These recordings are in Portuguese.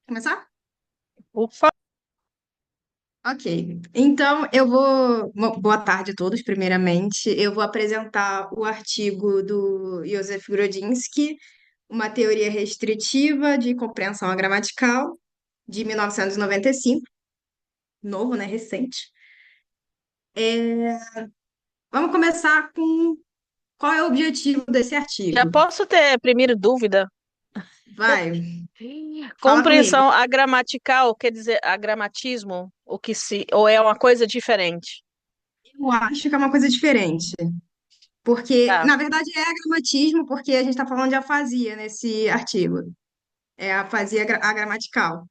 Começar? Ufa, Ok. Então, eu vou. Boa tarde a todos, primeiramente. Eu vou apresentar o artigo do Joseph Grodzinsky, Uma Teoria Restritiva de Compreensão Gramatical, de 1995, novo, né? Recente. É, Vamos começar com qual é o objetivo desse já artigo. posso ter primeiro dúvida? Vai, fala comigo. Compreensão agramatical, quer dizer, agramatismo, ou é uma coisa diferente? Eu acho que é uma coisa diferente. Porque, Tá. na verdade, é agramatismo, porque a gente está falando de afasia nesse artigo. É a afasia agramatical.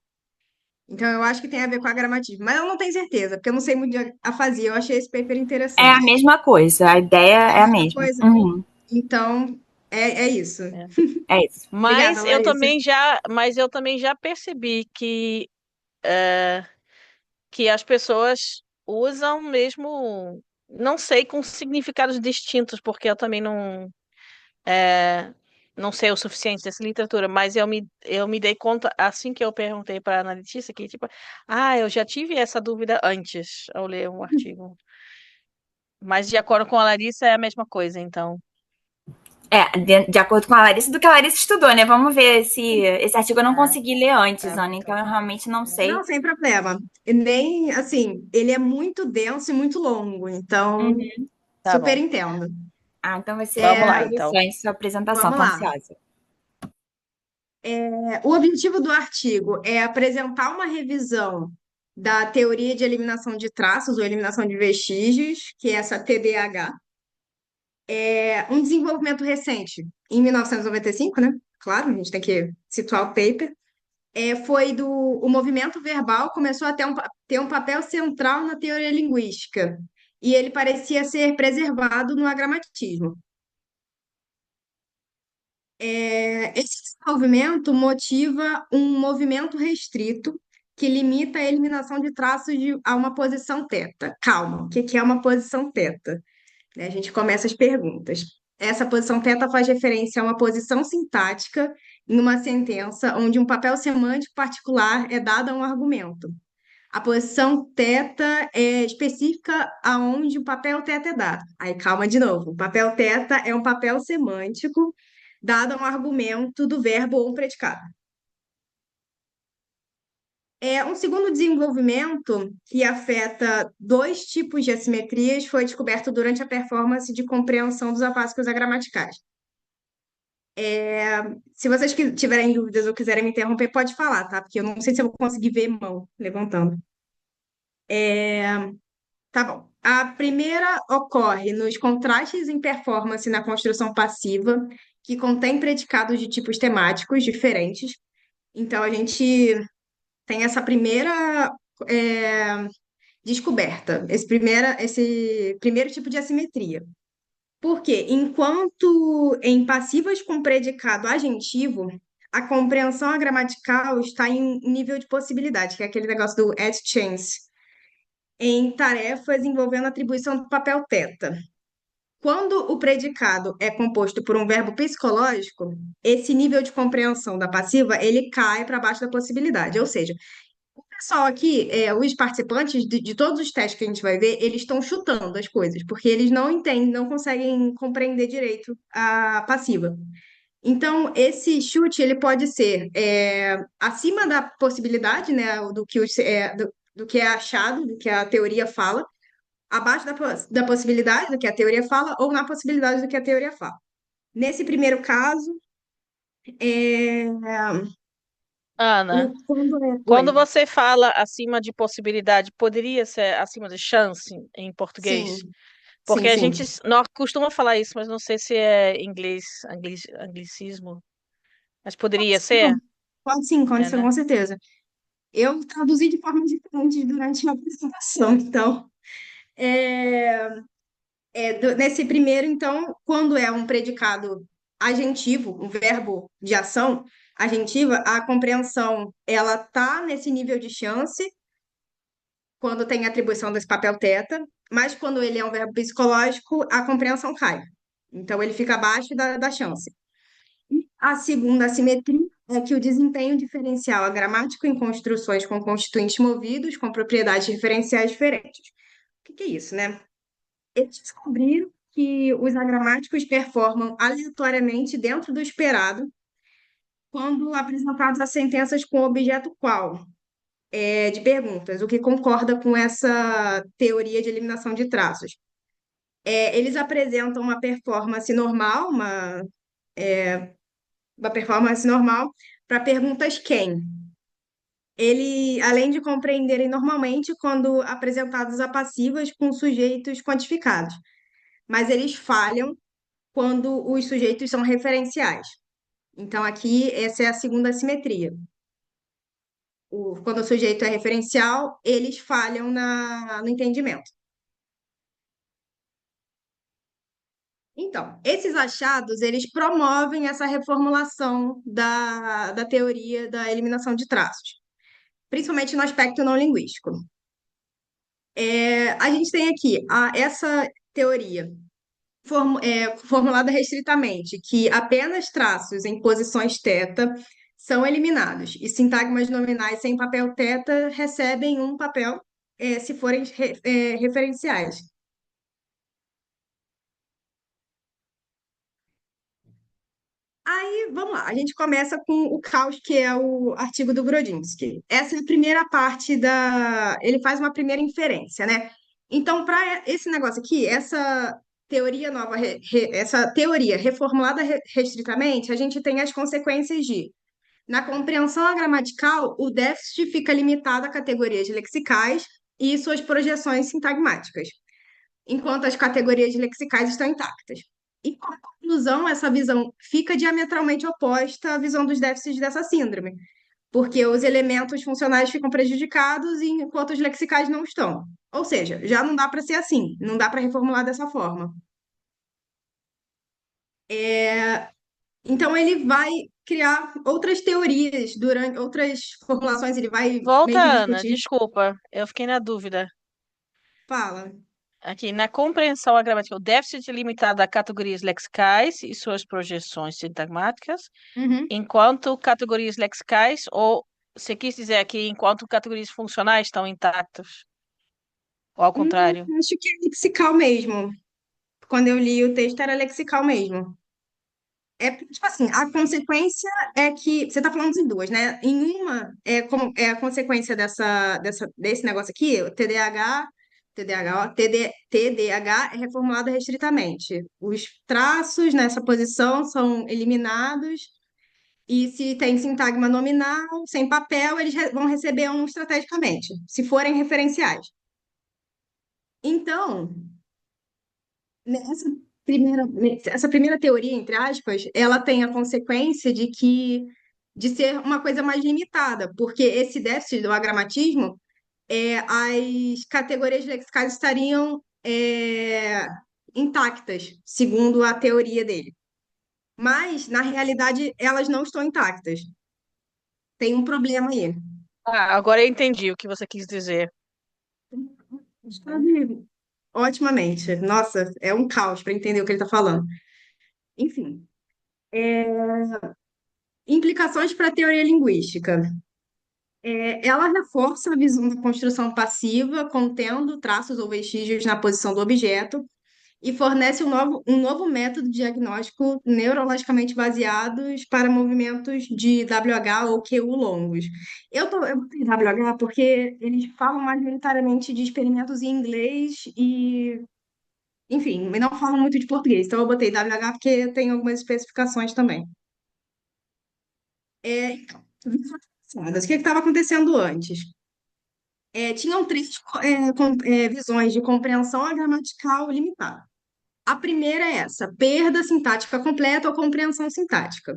Então, eu acho que tem a ver com a gramatismo. Mas eu não tenho certeza, porque eu não sei muito de afasia. Eu achei esse paper É a interessante. mesma coisa, a ideia É a é a mesma mesma. coisa? Uhum, Então, é isso. É. é isso. Obrigada, Larissa. Mas eu também já percebi que as pessoas usam mesmo, não sei, com significados distintos, porque eu também é, não sei o suficiente dessa literatura, mas eu me dei conta assim que eu perguntei para a Ana Letícia que, tipo, eu já tive essa dúvida antes ao ler um artigo. Mas de acordo com a Larissa é a mesma coisa, então. É, de acordo com a Larissa, do que a Larissa estudou, né? Vamos ver se esse artigo eu não Ah, consegui ler antes, tá. Ana, então eu realmente não Não, sei. sem problema. E nem, assim, ele é muito denso e muito longo. Então, Uhum. Tá super bom. entendo. Ah, então vai ser Vamos lá, então. interessante sua apresentação, Vamos tô lá. ansiosa. O objetivo do artigo é apresentar uma revisão da teoria de eliminação de traços ou eliminação de vestígios, que é essa TDAH. É um desenvolvimento recente, em 1995, né? Claro, a gente tem que situar o paper. Foi o movimento verbal começou a ter um papel central na teoria linguística, e ele parecia ser preservado no agramatismo. Esse desenvolvimento motiva um movimento restrito que limita a eliminação de traços a uma posição teta. Calma, o que que é uma posição teta? Né, a gente começa as perguntas. Essa posição teta faz referência a uma posição sintática em uma sentença onde um papel semântico particular é dado a um argumento. A posição teta é específica aonde o papel teta é dado. Aí, calma de novo. O papel teta é um papel semântico dado a um argumento do verbo ou um predicado. Um segundo desenvolvimento que afeta dois tipos de assimetrias foi descoberto durante a performance de compreensão dos apásicos agramaticais. Se vocês tiverem dúvidas ou quiserem me interromper, pode falar, tá? Porque eu não sei se eu vou conseguir ver mão levantando. Tá bom. A primeira ocorre nos contrastes em performance na construção passiva, que contém predicados de tipos temáticos diferentes. Então, a gente tem essa primeira é, descoberta, esse primeiro tipo de assimetria. Porque, enquanto em passivas com predicado agentivo, a compreensão gramatical está em nível de possibilidade, que é aquele negócio do at chance, em tarefas envolvendo atribuição do papel teta. Quando o predicado é composto por um verbo psicológico, esse nível de compreensão da passiva, ele cai para baixo da possibilidade. Ou seja, o pessoal aqui, os participantes de todos os testes que a gente vai ver, eles estão chutando as coisas, porque eles não entendem, não conseguem compreender direito a passiva. Então, esse chute, ele pode ser acima da possibilidade, né, do que é achado, do que a teoria fala, abaixo da possibilidade do que a teoria fala ou na possibilidade do que a teoria fala. Nesse primeiro caso, é, Ana, quando quando Oi. você fala acima de possibilidade, poderia ser acima de chance em português? Sim, Porque sim, a gente sim. não costuma falar isso, mas não sei se é inglês, anglicismo. Mas poderia ser, Pode sim, é, com né? certeza. Eu traduzi de forma diferente durante a apresentação, então, é, nesse primeiro, então, quando é um predicado agentivo, um verbo de ação agentiva, a compreensão, ela tá nesse nível de chance, quando tem atribuição desse papel teta, mas quando ele é um verbo psicológico, a compreensão cai. Então, ele fica abaixo da chance. E a segunda assimetria é que o desempenho diferencial agramático em construções com constituintes movidos com propriedades referenciais diferentes. O que é isso, né? Eles descobriram que os agramáticos performam aleatoriamente dentro do esperado quando apresentados a sentenças com objeto qual, de perguntas, o que concorda com essa teoria de eliminação de traços. Eles apresentam uma performance normal para perguntas quem. Ele, além de compreenderem normalmente quando apresentados a passivas com sujeitos quantificados, mas eles falham quando os sujeitos são referenciais. Então, aqui, essa é a segunda assimetria. Quando o sujeito é referencial, eles falham no entendimento. Então, esses achados, eles promovem essa reformulação da teoria da eliminação de traços, principalmente no aspecto não linguístico. A gente tem aqui essa teoria formulada restritamente, que apenas traços em posições teta são eliminados, e sintagmas nominais sem papel teta recebem um papel se forem referenciais. Aí, vamos lá, a gente começa com o caos, que é o artigo do Brodinski. Essa é a primeira parte da. Ele faz uma primeira inferência, né? Então, para esse negócio aqui, essa teoria nova, essa teoria reformulada restritamente, a gente tem as consequências de. Na compreensão gramatical, o déficit fica limitado a categorias lexicais e suas projeções sintagmáticas, enquanto as categorias lexicais estão intactas. E, como conclusão, essa visão fica diametralmente oposta à visão dos déficits dessa síndrome, porque os elementos funcionais ficam prejudicados enquanto os lexicais não estão. Ou seja, já não dá para ser assim, não dá para reformular dessa forma. Então, ele vai criar outras teorias, durante outras formulações, ele vai Volta, meio que Ana, discutir. desculpa, eu fiquei na dúvida. Fala. Aqui, na compreensão gramatical, déficit limitado a categorias lexicais e suas projeções sintagmáticas, Uhum. enquanto categorias lexicais, ou você quis dizer aqui, enquanto categorias funcionais estão intactas, ou ao contrário? Acho que é lexical mesmo. Quando eu li o texto, era lexical mesmo. Tipo assim, a consequência é que. Você está falando de duas, né? Em uma, é a consequência desse negócio aqui, o TDAH é reformulado restritamente. Os traços nessa posição são eliminados, e se tem sintagma nominal, sem papel, eles vão receber um estrategicamente, se forem referenciais. Então, Nessa essa primeira teoria, entre aspas, ela tem a consequência de ser uma coisa mais limitada, porque esse déficit do agramatismo, as categorias lexicais estariam intactas, segundo a teoria dele. Mas, na realidade, elas não estão intactas. Tem um problema aí. Ah, agora eu entendi o que você quis dizer. Sabe, otimamente. Nossa, é um caos para entender o que ele está falando. Enfim, implicações para a teoria linguística. Ela reforça a visão da construção passiva, contendo traços ou vestígios na posição do objeto, e fornece um novo método diagnóstico neurologicamente baseados para movimentos de WH ou QU longos. Eu botei WH porque eles falam majoritariamente de experimentos em inglês e, enfim, não falam muito de português. Então, eu botei WH porque tem algumas especificações também. Então, o que estava acontecendo antes? Tinham três visões de compreensão gramatical limitada. A primeira é essa: perda sintática completa ou compreensão sintática.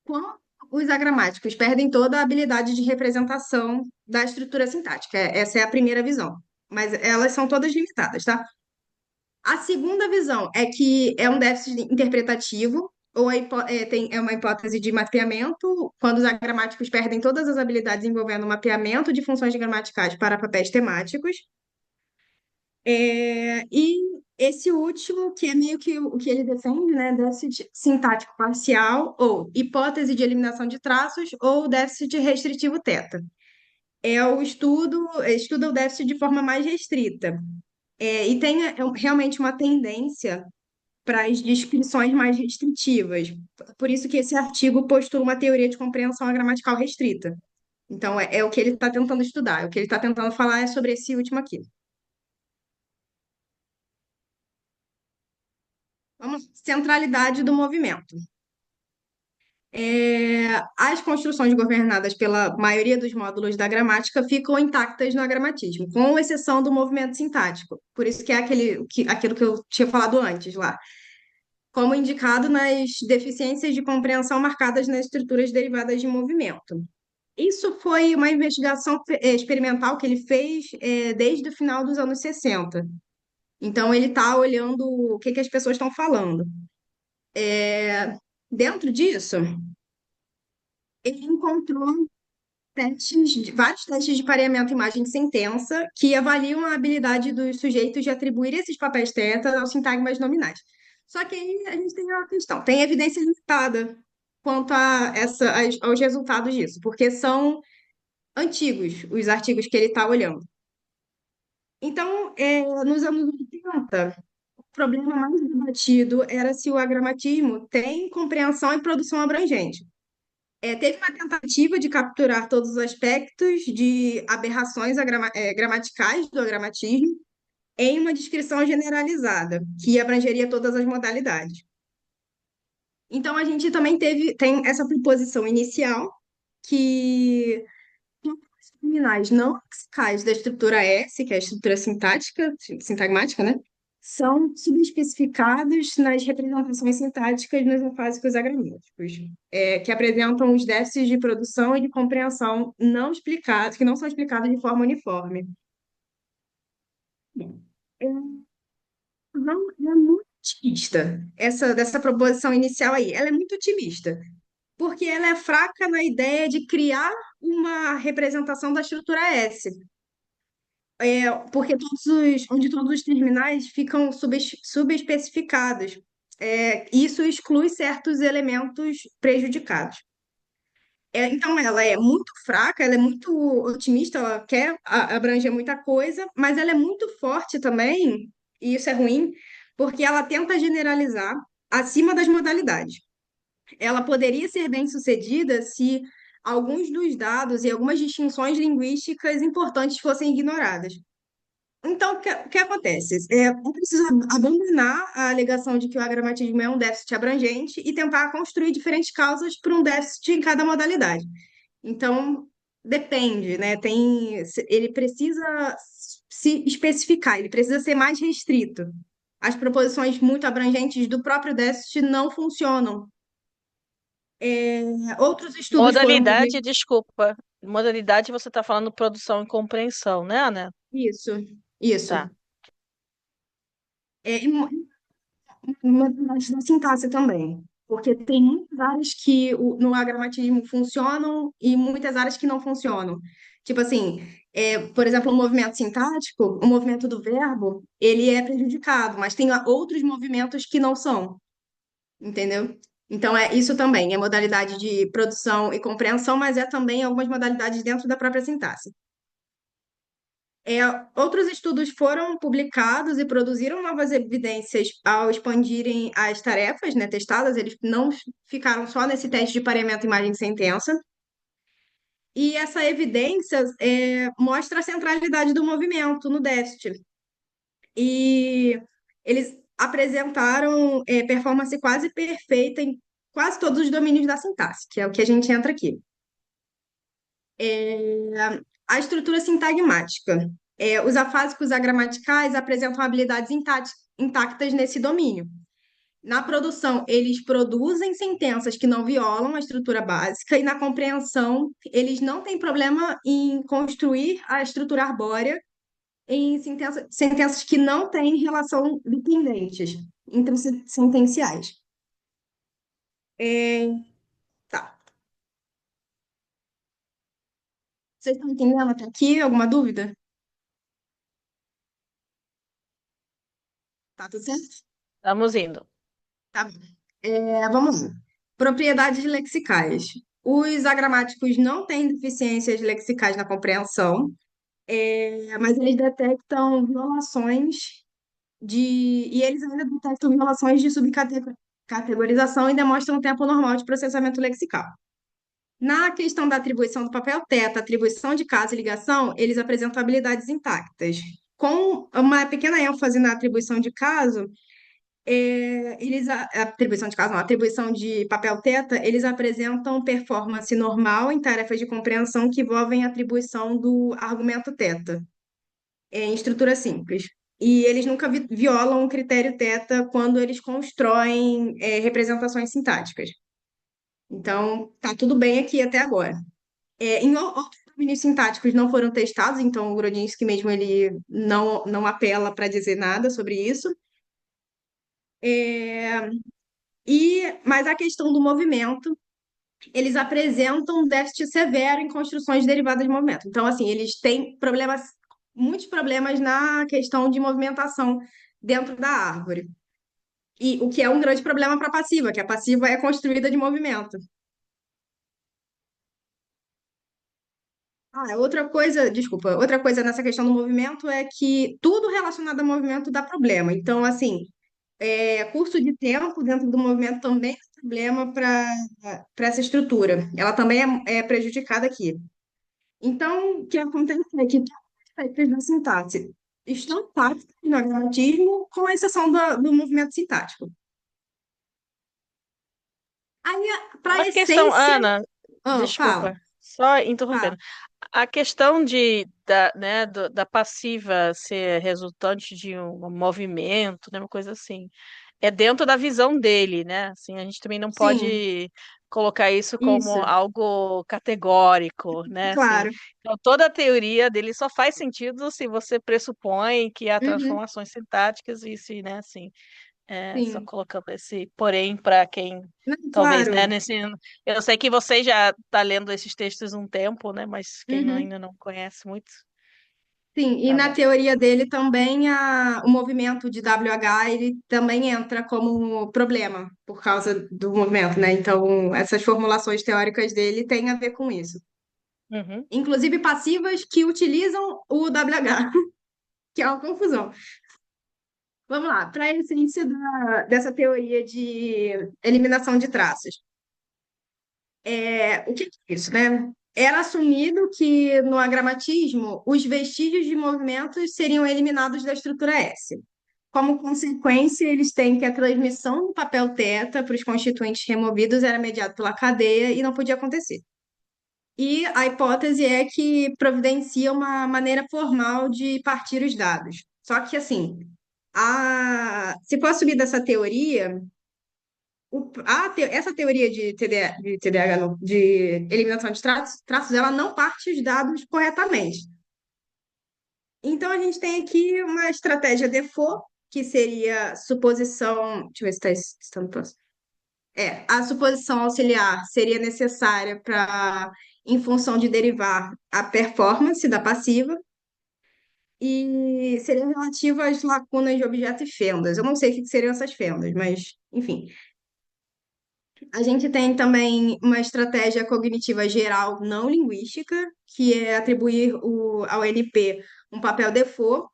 Quando os agramáticos perdem toda a habilidade de representação da estrutura sintática. Essa é a primeira visão. Mas elas são todas limitadas, tá? A segunda visão é que é um déficit interpretativo, ou é uma hipótese de mapeamento, quando os agramáticos perdem todas as habilidades envolvendo o mapeamento de funções gramaticais para papéis temáticos. E esse último, que é meio que o que ele defende, né? Déficit sintático parcial, ou hipótese de eliminação de traços, ou déficit restritivo teta. Estuda o déficit de forma mais restrita. E tem realmente uma tendência para as descrições mais restritivas. Por isso que esse artigo postula uma teoria de compreensão gramatical restrita. Então, é o que ele está tentando estudar, o que ele está tentando falar é sobre esse último aqui. Vamos, centralidade do movimento. As construções governadas pela maioria dos módulos da gramática ficam intactas no agramatismo, com exceção do movimento sintático. Por isso que é aquilo que eu tinha falado antes lá. Como indicado nas deficiências de compreensão marcadas nas estruturas derivadas de movimento. Isso foi uma investigação experimental que ele fez desde o final dos anos 60. Então, ele está olhando o que as pessoas estão falando. Dentro disso, ele encontrou vários testes de pareamento imagem de sentença que avaliam a habilidade dos sujeitos de atribuir esses papéis teta aos sintagmas nominais. Só que aí a gente tem uma questão, tem evidência limitada quanto aos resultados disso, porque são antigos os artigos que ele está olhando. Então, nos anos 80, o problema mais debatido era se o agramatismo tem compreensão e produção abrangente. Teve uma tentativa de capturar todos os aspectos de aberrações gramaticais do agramatismo em uma descrição generalizada, que abrangeria todas as modalidades. Então, a gente também tem essa proposição inicial, que os terminais não lexicais da estrutura S, que é a estrutura sintagmática, né? São subespecificados nas representações sintáticos nos afásicos agramáticos, que apresentam os déficits de produção e de compreensão não explicados, que não são explicados de forma uniforme. É, não, é muito otimista, dessa proposição inicial aí. Ela é muito otimista, porque ela é fraca na ideia de criar uma representação da estrutura S. Porque onde todos os terminais ficam subespecificados. Isso exclui certos elementos prejudicados. Então, ela é muito fraca, ela é muito otimista, ela quer abranger muita coisa, mas ela é muito forte também, e isso é ruim, porque ela tenta generalizar acima das modalidades. Ela poderia ser bem-sucedida se alguns dos dados e algumas distinções linguísticas importantes fossem ignoradas. Então, o que acontece? É preciso abandonar a alegação de que o agramatismo é um déficit abrangente e tentar construir diferentes causas para um déficit em cada modalidade. Então, depende, né? Ele precisa se especificar, ele precisa ser mais restrito. As proposições muito abrangentes do próprio déficit não funcionam. Outros estudos foram Modalidade, publicados. desculpa. Modalidade você está falando produção e compreensão, né, Ana? Isso, isso. Tá. E uma parte da sintaxe também, porque tem muitas áreas que no agramatismo funcionam e muitas áreas que não funcionam. Tipo assim, por exemplo, o movimento sintático, o movimento do verbo, ele é prejudicado, mas tem outros movimentos que não são, entendeu? Então, isso também, é modalidade de produção e compreensão, mas é também algumas modalidades dentro da própria sintaxe. Outros estudos foram publicados e produziram novas evidências ao expandirem as tarefas, né, testadas, eles não ficaram só nesse teste de pareamento imagem-sentença. E essa evidência mostra a centralidade do movimento no déficit. E eles apresentaram performance quase perfeita em quase todos os domínios da sintaxe, que é o que a gente entra aqui. A estrutura sintagmática. Os afásicos agramaticais apresentam habilidades intactas nesse domínio. Na produção, eles produzem sentenças que não violam a estrutura básica, e na compreensão, eles não têm problema em construir a estrutura arbórea em sentenças que não têm relação dependentes, sentenciais. É, tá. Vocês estão entendendo até aqui? Alguma dúvida? Tá tudo certo? Estamos indo. Tá bom. Vamos lá. Propriedades lexicais. Os agramáticos não têm deficiências lexicais na compreensão, mas eles detectam violações e eles ainda detectam violações de subcategorização e demonstram tempo normal de processamento lexical. Na questão da atribuição do papel teta, atribuição de caso e ligação, eles apresentam habilidades intactas. Com uma pequena ênfase na atribuição de caso, a atribuição de caso, não, a atribuição de papel teta, eles apresentam performance normal em tarefas de compreensão que envolvem a atribuição do argumento teta, em estrutura simples. E eles nunca violam o critério teta quando eles constroem, representações sintáticas. Então, tá tudo bem aqui até agora. Em outros domínios sintáticos não foram testados, então o Grodinski mesmo ele não apela para dizer nada sobre isso. É, mas a questão do movimento, eles apresentam um déficit severo em construções derivadas de movimento. Então, assim, eles têm problemas, muitos problemas na questão de movimentação dentro da árvore. E o que é um grande problema para a passiva, que a passiva é construída de movimento. Outra coisa, desculpa, outra coisa nessa questão do movimento é que tudo relacionado ao movimento dá problema. Então, assim, curso de tempo dentro do movimento também é problema para essa estrutura. Ela também é prejudicada aqui. Então, o que acontece é que todos os aspectos da sintaxe estão partos no gramatismo, com exceção do movimento sintático. Aí, para A a questão, essência. Ana, Fala, desculpa, só fala. interrompendo. A questão da passiva ser resultante de um movimento, né, uma coisa assim, é dentro da visão dele, né? Assim, a gente também não Sim, pode colocar isso como isso, algo categórico, né? Assim, claro. então, toda a teoria dele só faz sentido se você pressupõe que há Uhum, transformações sintáticas e se, né, assim, só sim. colocando esse porém para quem Não, talvez, claro. né, eu sei que você já está lendo esses textos um tempo, né, mas quem Uhum. ainda não conhece muito, Sim, e tá na bom. teoria dele também o movimento de WH ele também entra como problema por causa do movimento, né? Então, essas formulações teóricas dele têm a ver com isso. Uhum. Inclusive passivas que utilizam o WH, que é uma confusão. Vamos lá, para a essência dessa teoria de eliminação de traços. O que é isso, né? Era assumido que no agramatismo os vestígios de movimentos seriam eliminados da estrutura S. Como consequência, eles têm que a transmissão do papel teta para os constituintes removidos era mediada pela cadeia e não podia acontecer. E a hipótese é que providencia uma maneira formal de partir os dados. Só que, assim, se for assumir dessa teoria, essa teoria de TDAH, não, de eliminação de traços, ela não parte os dados corretamente. Então, a gente tem aqui uma estratégia default, que seria suposição. Deixa eu ver se está no próximo. A suposição auxiliar seria necessária em função de derivar a performance da passiva, e seria relativa às lacunas de objeto e fendas. Eu não sei o que seriam essas fendas, mas, enfim. A gente tem também uma estratégia cognitiva geral não linguística, que é atribuir ao NP um papel default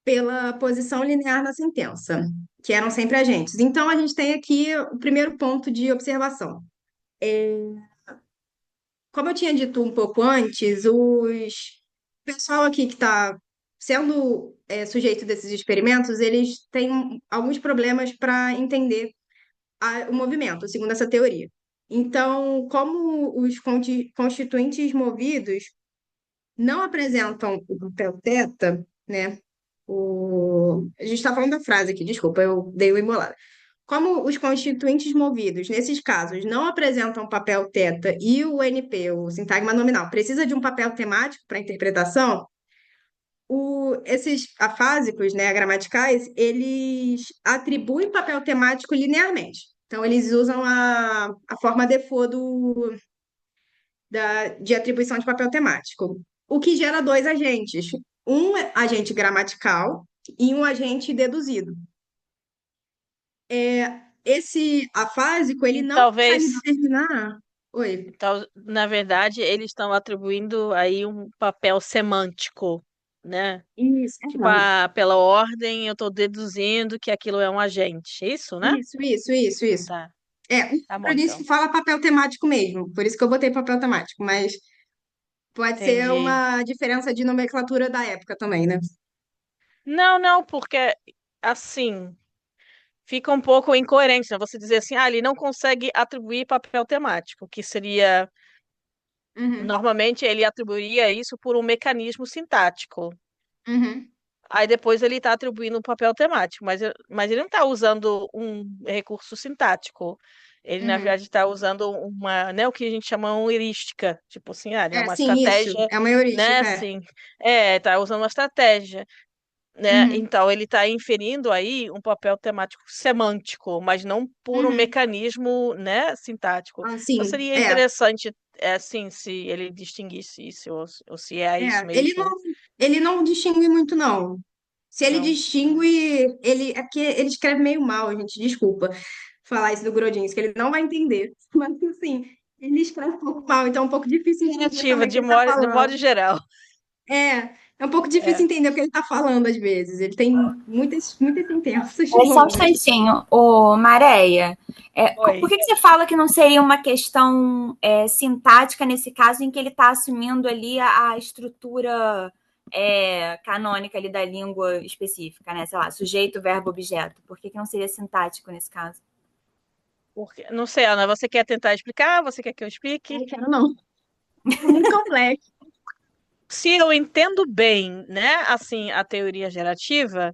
pela posição linear na sentença, que eram sempre agentes. Então, a gente tem aqui o primeiro ponto de observação. Como eu tinha dito um pouco antes, o pessoal aqui que está sendo sujeito desses experimentos, eles têm alguns problemas para entender o movimento, segundo essa teoria. Então, como os constituintes movidos não apresentam o papel teta, né? A gente está falando da frase aqui, desculpa, eu dei uma embolada. Como os constituintes movidos, nesses casos, não apresentam papel teta e o NP, o sintagma nominal, precisa de um papel temático para interpretação, esses afásicos, né, gramaticais, eles atribuem papel temático linearmente. Então, eles usam a forma default de atribuição de papel temático, o que gera dois agentes, um agente gramatical e um agente deduzido. Esse afásico, ele E não consegue talvez, determinar. Oi. na verdade, eles estão atribuindo aí um papel semântico, né? Isso, Tipo, pela ordem, eu estou deduzindo que aquilo é um agente. Isso, né? isso. Tá, O tá bom, livro disse então. que fala papel temático mesmo, por isso que eu botei papel temático, mas pode ser Entendi. uma diferença de nomenclatura da época também, né? Não, não, porque assim fica um pouco incoerente, né? Você dizer assim, ele não consegue atribuir papel temático, que seria, Uhum, normalmente ele atribuiria isso por um mecanismo sintático. uhum, Aí depois ele está atribuindo um papel temático, mas ele não está usando um recurso sintático. Ele, na uhum. verdade, está usando uma, né, o que a gente chama uma heurística. Tipo assim, é uma Sim, isso. estratégia, É uma né? heurística, Assim, tá usando uma estratégia, né? Uhum, Então, ele está inferindo aí um papel temático semântico, mas não por um uhum. mecanismo, né, sintático. Então, Sim, seria interessante, assim, se ele distinguisse isso, ou se é isso Ele não, mesmo. ele não distingue muito, não. Se ele Não. distingue, é porque ele escreve meio mal, gente, desculpa falar isso do Grodinski, que ele não vai entender. Mas, assim, ele escreve um pouco mal, então é um pouco difícil entender Narrativa, também o que ele está de falando. modo geral. É um pouco difícil É. entender o que ele está falando, às vezes. Ele tem muitas sentenças É só um longas. instantinho, ô Maréia. Por Oi. que você fala que não seria uma questão sintática nesse caso em que ele está assumindo ali a estrutura canônica ali da língua específica, né? Sei lá, sujeito, verbo, objeto. Por que não seria sintático nesse caso? Porque, não sei, Ana, você quer tentar explicar? Você quer que eu explique? Não quero, não. É muito complexo. Se eu entendo bem, né, assim, a teoria gerativa,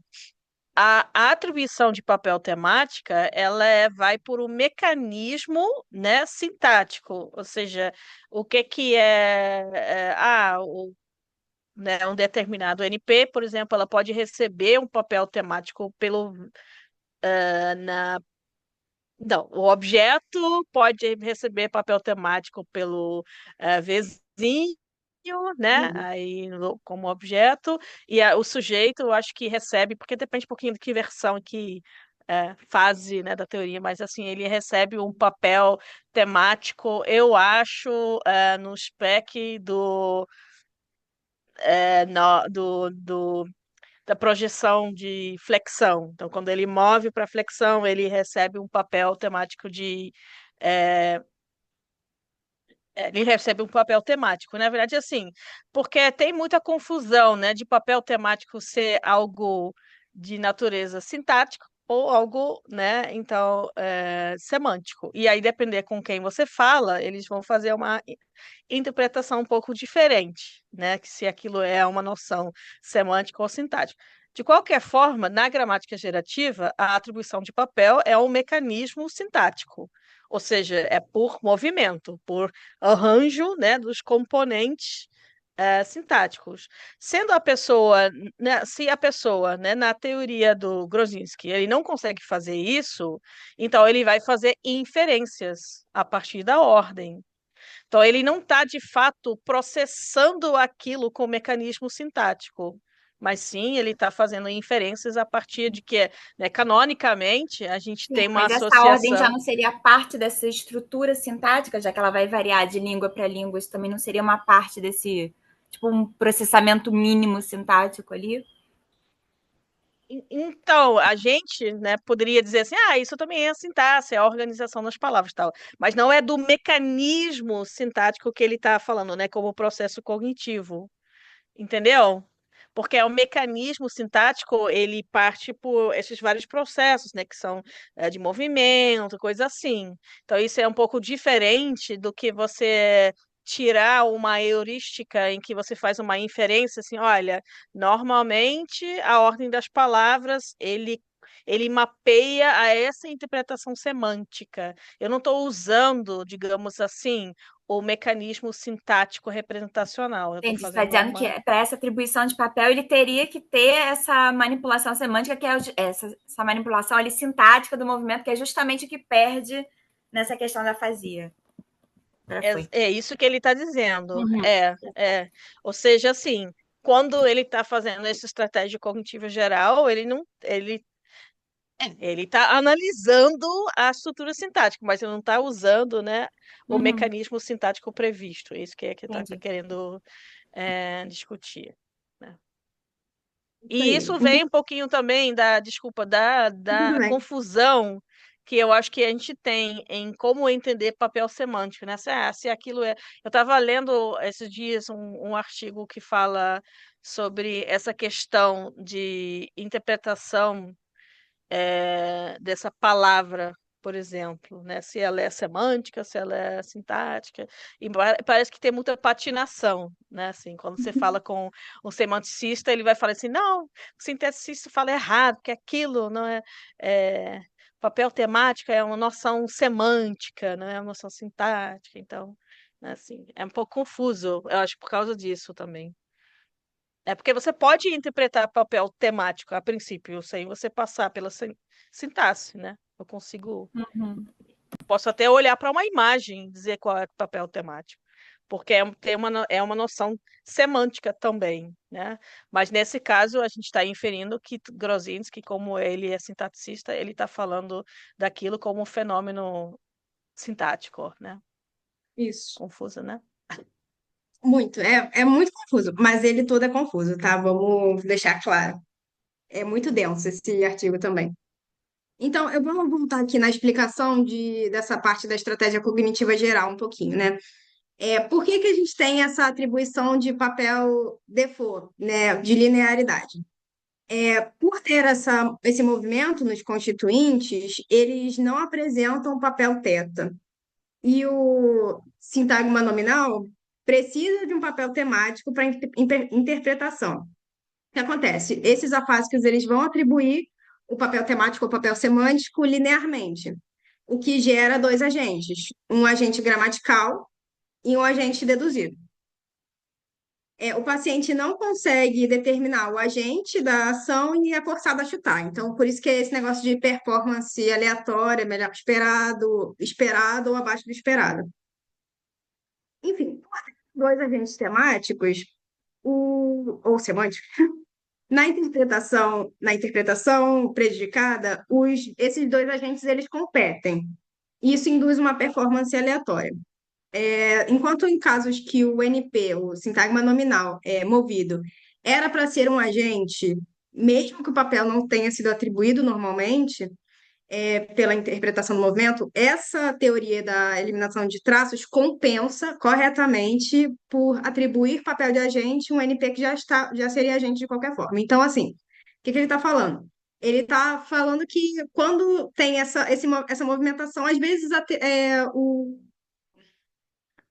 a atribuição de papel temática, ela vai por um mecanismo, né, sintático, ou seja, o que que né, um determinado NP, por exemplo, ela pode receber um papel temático não, o objeto pode receber papel temático pelo vizinho, né? Uhum. Aí como objeto, e o sujeito eu acho que recebe, porque depende um pouquinho de que versão, que fase, né, da teoria, mas assim, ele recebe um papel temático, eu acho, no spec da projeção de flexão. Então, quando ele move para flexão, ele recebe um papel temático é, ele recebe um papel temático. Na verdade, assim, porque tem muita confusão, né, de papel temático ser algo de natureza sintática ou algo, né, então, semântico. E aí, depender com quem você fala, eles vão fazer uma interpretação um pouco diferente, né, que se aquilo é uma noção semântica ou sintática. De qualquer forma, na gramática gerativa, a atribuição de papel é um mecanismo sintático, ou seja, é por movimento, por arranjo, né, dos componentes sintáticos. Sendo a pessoa, né, se a pessoa, né, na teoria do Grozinski, ele não consegue fazer isso, então ele vai fazer inferências a partir da ordem. Então ele não está de fato processando aquilo com mecanismo sintático. Mas sim, ele está fazendo inferências a partir de que, né, canonicamente, a gente Sim, tem uma mas essa ordem já associação. não seria parte dessa estrutura sintática, já que ela vai variar de língua para língua, isso também não seria uma parte desse, tipo, um processamento mínimo sintático ali? Então, a gente, né, poderia dizer assim, isso também é a sintaxe, é a organização das palavras e tal, mas não é do mecanismo sintático que ele está falando, né, como processo cognitivo, entendeu? Porque é o mecanismo sintático, ele parte por esses vários processos, né, que são de movimento, coisa assim. Então, isso é um pouco diferente do que você tirar uma heurística em que você faz uma inferência, assim, olha, normalmente a ordem das palavras, ele mapeia a essa interpretação semântica. Eu não estou usando, digamos assim, o mecanismo sintático representacional. Eu estou Entendi. Você está fazendo dizendo que para essa atribuição de papel ele teria que ter essa manipulação semântica, que é essa manipulação ali sintática do movimento, que é justamente o que perde nessa questão da afasia. É isso que ele está dizendo. Ou seja, assim, quando ele está fazendo essa estratégia cognitiva geral, ele está analisando a estrutura sintática, mas ele não está usando, né, o mecanismo sintático previsto. Isso que está querendo discutir, né? E isso vem um pouquinho também da confusão que eu acho que a gente tem em como entender papel semântico, né? Se aquilo é. Eu estava lendo esses dias um artigo que fala sobre essa questão de interpretação dessa palavra, por exemplo, né? Se ela é semântica, se ela é sintática, e parece que tem muita patinação, né? Assim, quando você fala com um semanticista, ele vai falar assim, não, o sinteticista fala errado, que aquilo não é papel temático é uma noção semântica, não é uma noção sintática, então, né, assim, é um pouco confuso, eu acho, por causa disso também. É porque você pode interpretar papel temático a princípio, sem você passar pela sintaxe, né? Eu consigo. Posso até olhar para uma imagem e dizer qual é o papel temático, porque é uma noção semântica também, né? Mas nesse caso a gente está inferindo que Groszinski, como ele é sintaticista, ele está falando daquilo como um fenômeno sintático, né? Isso. Confuso, né? Muito, é muito confuso, mas ele todo é confuso, tá? Vamos deixar claro. É muito denso esse artigo também. Então, eu vou voltar aqui na explicação dessa parte da estratégia cognitiva geral um pouquinho, né? Por que que a gente tem essa atribuição de papel default, né, de linearidade? Por ter esse movimento nos constituintes, eles não apresentam papel teta. E o sintagma nominal precisa de um papel temático para interpretação. O que acontece? Esses afásicos eles vão atribuir o papel temático ou papel semântico linearmente, o que gera dois agentes, um agente gramatical e um agente deduzido. O paciente não consegue determinar o agente da ação e é forçado a chutar. Então, por isso que é esse negócio de performance aleatória, melhor que esperado, esperado ou abaixo do esperado. Enfim, por ter dois agentes temáticos, ou semânticos, na interpretação prejudicada, esses dois agentes eles competem. Isso induz uma performance aleatória. Enquanto em casos que o NP, o sintagma nominal, é movido, era para ser um agente, mesmo que o papel não tenha sido atribuído normalmente, pela interpretação do movimento, essa teoria da eliminação de traços compensa corretamente por atribuir papel de agente um NP que já seria agente de qualquer forma. Então, assim, o que ele está falando? Ele está falando que quando tem essa movimentação, às vezes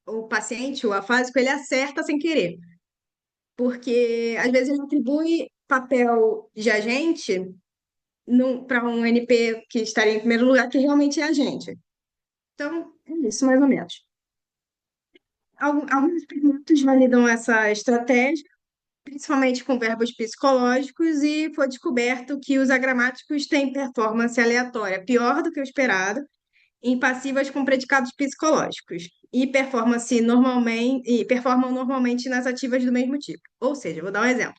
o paciente, o afásico, ele acerta sem querer, porque às vezes ele atribui papel de agente para um NP que estaria em primeiro lugar, que realmente é agente. Então, é isso, mais ou menos. Alguns experimentos validam essa estratégia, principalmente com verbos psicológicos, e foi descoberto que os agramáticos têm performance aleatória pior do que o esperado em passivas com predicados psicológicos e performam normalmente nas ativas do mesmo tipo. Ou seja, vou dar um exemplo.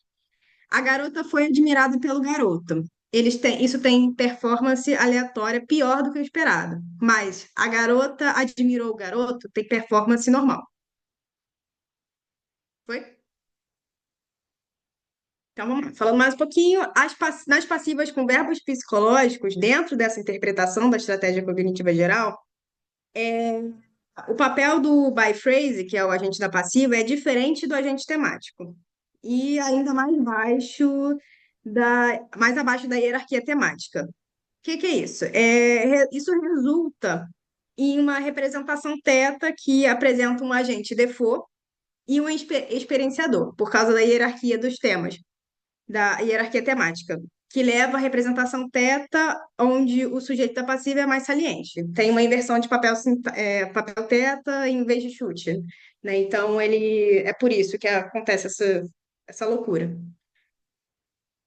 A garota foi admirada pelo garoto. Isso tem performance aleatória pior do que o esperado. Mas a garota admirou o garoto tem performance normal. Foi? Então vamos lá. Falando mais um pouquinho, nas passivas com verbos psicológicos, dentro dessa interpretação da estratégia cognitiva geral, o papel do by phrase, que é o agente da passiva, é diferente do agente temático. E ainda mais abaixo da hierarquia temática. O que é isso? Isso resulta em uma representação teta que apresenta um agente default e um experienciador, por causa da hierarquia dos temas, da hierarquia temática. que leva à representação teta, onde o sujeito da passiva é mais saliente. Tem uma inversão de papel teta em vez de chute, né? Então, é por isso que acontece essa loucura.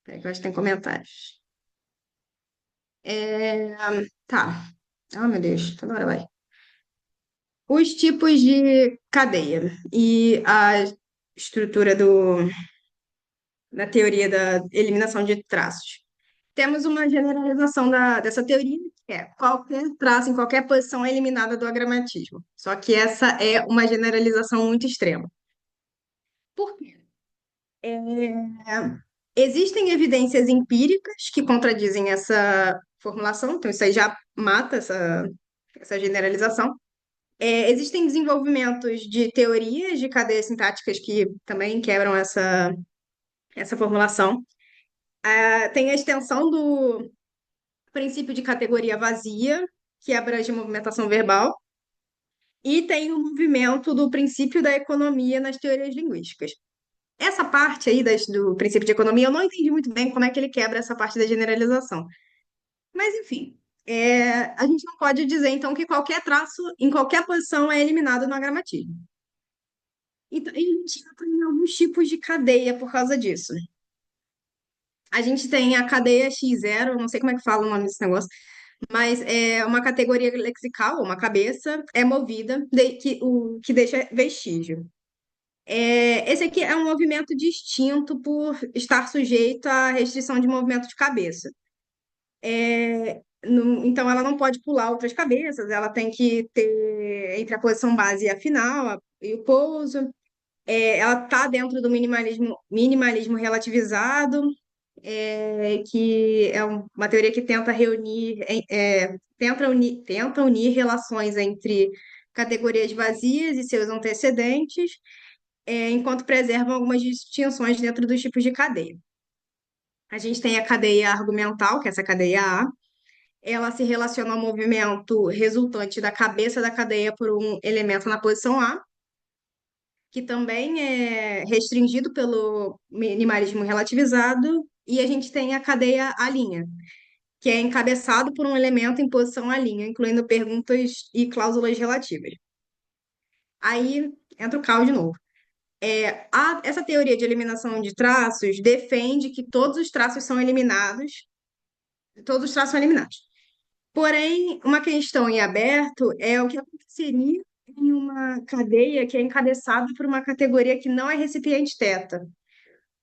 É, que eu acho que tem comentários. Tá. Ah, meu Deus, toda hora vai. Os tipos de cadeia e a estrutura da teoria da eliminação de traços. Temos uma generalização dessa teoria, que é qualquer traço em qualquer posição é eliminada do agramatismo. Só que essa é uma generalização muito extrema. Por quê? Existem evidências empíricas que contradizem essa formulação, então isso aí já mata essa generalização. Existem desenvolvimentos de teorias de cadeias sintáticas que também quebram essa formulação. Tem a extensão do princípio de categoria vazia, que abrange movimentação verbal, e tem o movimento do princípio da economia nas teorias linguísticas. Essa parte aí do princípio de economia, eu não entendi muito bem como é que ele quebra essa parte da generalização. Mas, enfim, a gente não pode dizer, então, que qualquer traço, em qualquer posição, é eliminado no agramatismo. Então, a gente entra em alguns tipos de cadeia por causa disso. A gente tem a cadeia X0, não sei como é que fala o nome desse negócio, mas é uma categoria lexical, uma cabeça, é movida, o que deixa vestígio. Esse aqui é um movimento distinto por estar sujeito à restrição de movimento de cabeça. Então, ela não pode pular outras cabeças, ela tem que ter entre a posição base e a final, e o pouso. Ela está dentro do minimalismo relativizado, que é uma teoria que tenta tenta unir relações entre categorias vazias e seus antecedentes, enquanto preservam algumas distinções dentro dos tipos de cadeia. A gente tem a cadeia argumental, que é essa cadeia A, ela se relaciona ao movimento resultante da cabeça da cadeia por um elemento na posição A, que também é restringido pelo minimalismo relativizado, e a gente tem a cadeia A', que é encabeçado por um elemento em posição A', incluindo perguntas e cláusulas relativas. Aí entra o caos de novo. Essa teoria de eliminação de traços defende que todos os traços são eliminados, todos os traços são eliminados. Porém, uma questão em aberto é o que aconteceria em uma cadeia que é encabeçada por uma categoria que não é recipiente teta,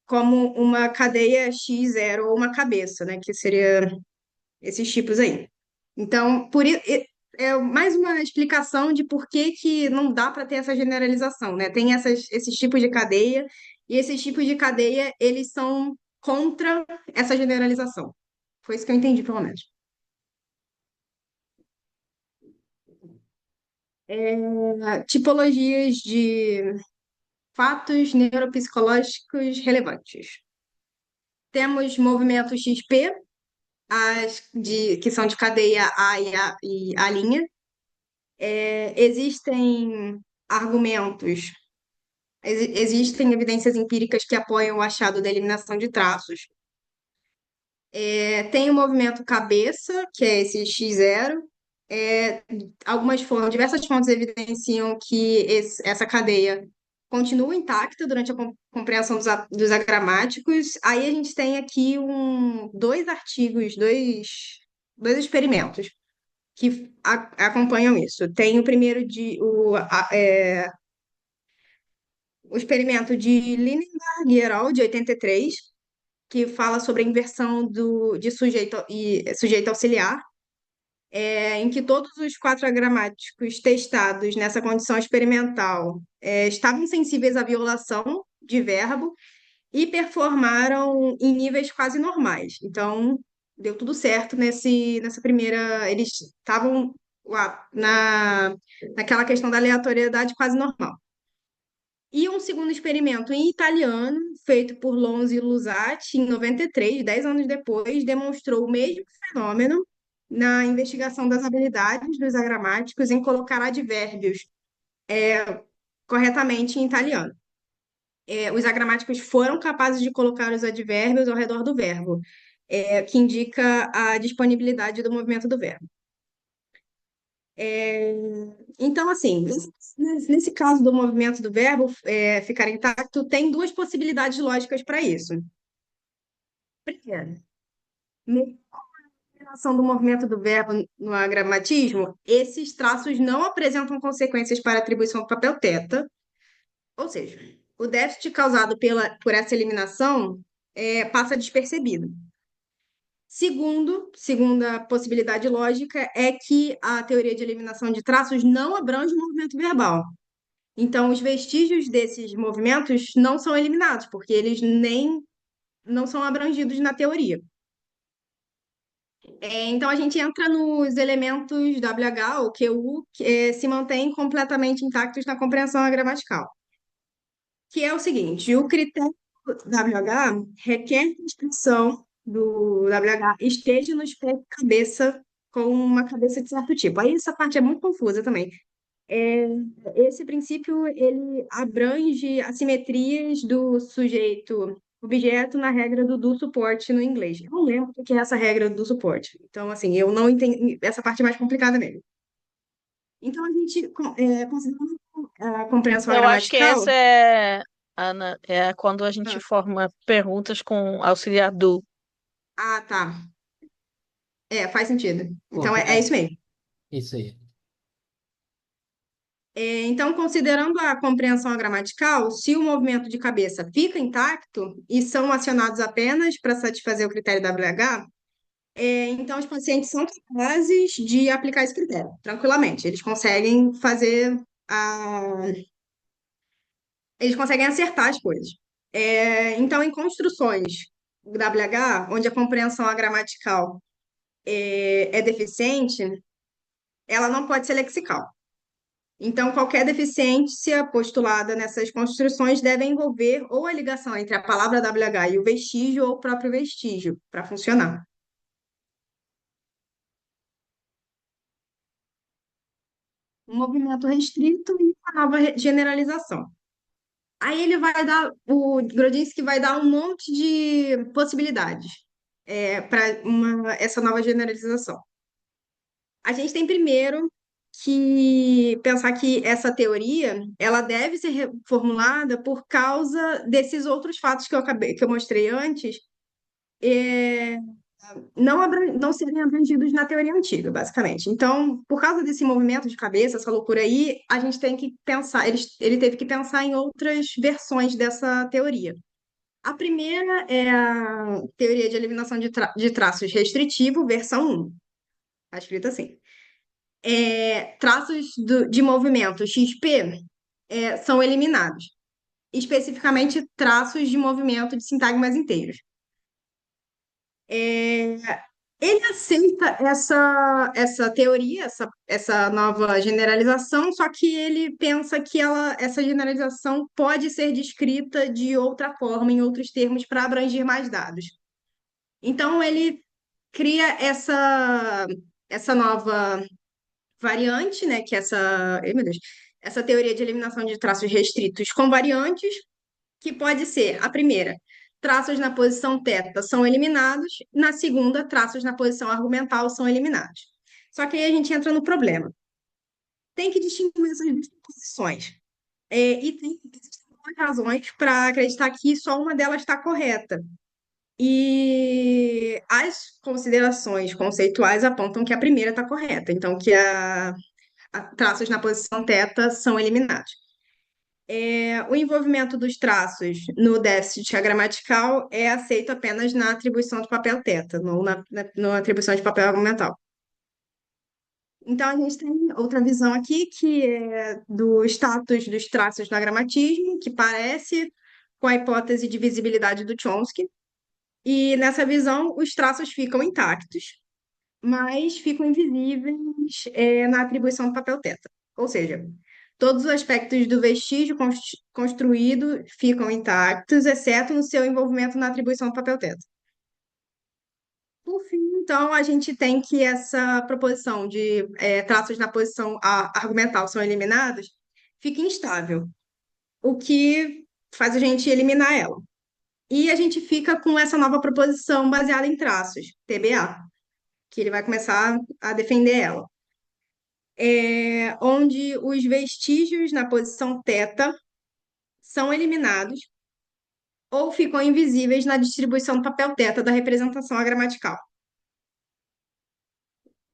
como uma cadeia X0 ou uma cabeça, né? Que seria esses tipos aí. Então, é mais uma explicação de por que que não dá para ter essa generalização, né? Tem esses tipos de cadeia, e esses tipos de cadeia, eles são contra essa generalização. Foi isso que eu entendi, pelo menos. Tipologias de fatos neuropsicológicos relevantes. Temos movimento XP, que são de cadeia A e A'. Existem argumentos, existem evidências empíricas que apoiam o achado da eliminação de traços. Tem o movimento cabeça, que é esse X0. Diversas fontes evidenciam que essa cadeia continua intacta durante a compreensão dos agramáticos. Aí a gente tem aqui dois artigos, dois experimentos que acompanham isso. Tem o primeiro o experimento de Linenberg et al., de 83, que fala sobre a inversão de sujeito auxiliar, em que todos os quatro agramáticos testados nessa condição experimental estavam sensíveis à violação de verbo e performaram em níveis quase normais. Então, deu tudo certo nessa primeira. Eles estavam lá naquela questão da aleatoriedade quase normal. E um segundo experimento em italiano, feito por Lonzi e Lusati, em 93, 10 anos depois, demonstrou o mesmo fenômeno na investigação das habilidades dos agramáticos em colocar advérbios corretamente em italiano. Os agramáticos foram capazes de colocar os advérbios ao redor do verbo. que indica a disponibilidade do movimento do verbo. É, então, assim, nesse caso do movimento do verbo ficar intacto, tem duas possibilidades lógicas para isso. Primeiro, mesmo a relação do movimento do verbo no agramatismo, esses traços não apresentam consequências para a atribuição do papel teta, ou seja, o déficit causado por essa eliminação passa despercebido. Segunda possibilidade lógica é que a teoria de eliminação de traços não abrange o movimento verbal. Então, os vestígios desses movimentos não são eliminados, porque eles nem não são abrangidos na teoria. Então, a gente entra nos elementos WH ou QU que se mantêm completamente intactos na compreensão gramatical, que é o seguinte: o critério WH requer que a expressão do WH esteja no espelho de cabeça com uma cabeça de certo tipo. Aí essa parte é muito confusa também. É, esse princípio ele abrange assimetrias do sujeito objeto na regra do suporte no inglês. Eu não lembro o que é essa regra do suporte. Então, assim, eu não entendo. Essa parte é mais complicada mesmo. Então, a gente, considerando a compreensão Eu acho que gramatical. essa é, Ana, é quando a gente Ah, forma perguntas com auxiliar do. tá. Faz sentido. Então, Pronto, é isso mesmo. isso aí. Então, considerando a compreensão gramatical, se o movimento de cabeça fica intacto e são acionados apenas para satisfazer o critério WH, então os pacientes são capazes de aplicar esse critério tranquilamente. Eles conseguem acertar as coisas. Então, em construções WH, onde a compreensão gramatical é deficiente, ela não pode ser lexical. Então, qualquer deficiência postulada nessas construções deve envolver ou a ligação entre a palavra WH e o vestígio ou o próprio vestígio para funcionar. Um movimento restrito e uma nova generalização. Aí o Grodzinsky vai dar um monte de possibilidades para essa nova generalização. A gente tem primeiro que pensar que essa teoria ela deve ser reformulada por causa desses outros fatos que eu mostrei antes, é, não serem abrangidos na teoria antiga, basicamente. Então, por causa desse movimento de cabeça, essa loucura aí, a gente tem que pensar, ele teve que pensar em outras versões dessa teoria. A primeira é a teoria de eliminação de traços restritivo, versão 1. Está escrito assim. Traços de movimento XP são eliminados, especificamente traços de movimento de sintagmas inteiros. Ele aceita essa teoria, essa nova generalização, só que ele pensa que essa generalização pode ser descrita de outra forma, em outros termos, para abranger mais dados. Então, ele cria essa nova variante, né, que ai, meu Deus, essa teoria de eliminação de traços restritos com variantes, que pode ser a primeira, traços na posição θ são eliminados, na segunda, traços na posição argumental são eliminados. Só que aí a gente entra no problema. Tem que distinguir essas duas posições. Existem duas razões para acreditar que só uma delas está correta. E as considerações conceituais apontam que a primeira está correta, então que traços na posição θ são eliminados. O envolvimento dos traços no déficit gramatical é aceito apenas na atribuição de papel θ, não na atribuição de papel argumental. Então, a gente tem outra visão aqui, que é do status dos traços no agramatismo, que parece com a hipótese de visibilidade do Chomsky. E nessa visão, os traços ficam intactos, mas ficam invisíveis na atribuição do papel θ. Ou seja, todos os aspectos do vestígio construído ficam intactos, exceto no seu envolvimento na atribuição do papel θ. Por fim, então, a gente tem que essa proposição de traços na posição argumental são eliminados fica instável, o que faz a gente eliminar ela. E a gente fica com essa nova proposição baseada em traços, TBA, que ele vai começar a defender ela. Onde os vestígios na posição θ são eliminados ou ficam invisíveis na distribuição do papel θ da representação gramatical.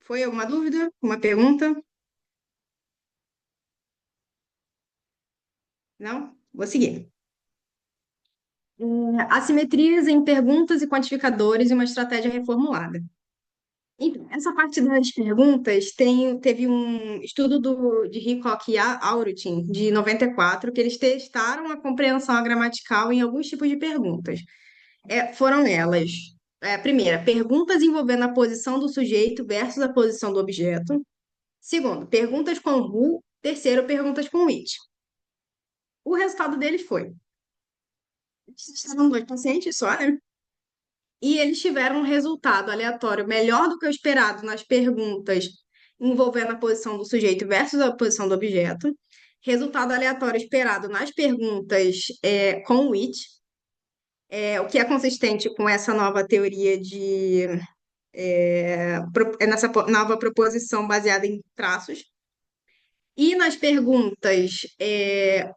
Foi alguma dúvida? Uma pergunta? Não? Vou seguir. Assimetrias em perguntas e quantificadores e uma estratégia reformulada. Então, essa parte das perguntas teve um estudo de Hickok e Aurutin, de 94, que eles testaram a compreensão gramatical em alguns tipos de perguntas. Foram elas, primeira, perguntas envolvendo a posição do sujeito versus a posição do objeto. Segundo, perguntas com who. Terceiro, perguntas com which. O resultado deles foi: estavam 2 pacientes só, né? E eles tiveram um resultado aleatório melhor do que o esperado nas perguntas envolvendo a posição do sujeito versus a posição do objeto. Resultado aleatório esperado nas perguntas com which, o que é consistente com essa nova teoria nessa nova proposição baseada em traços. E nas perguntas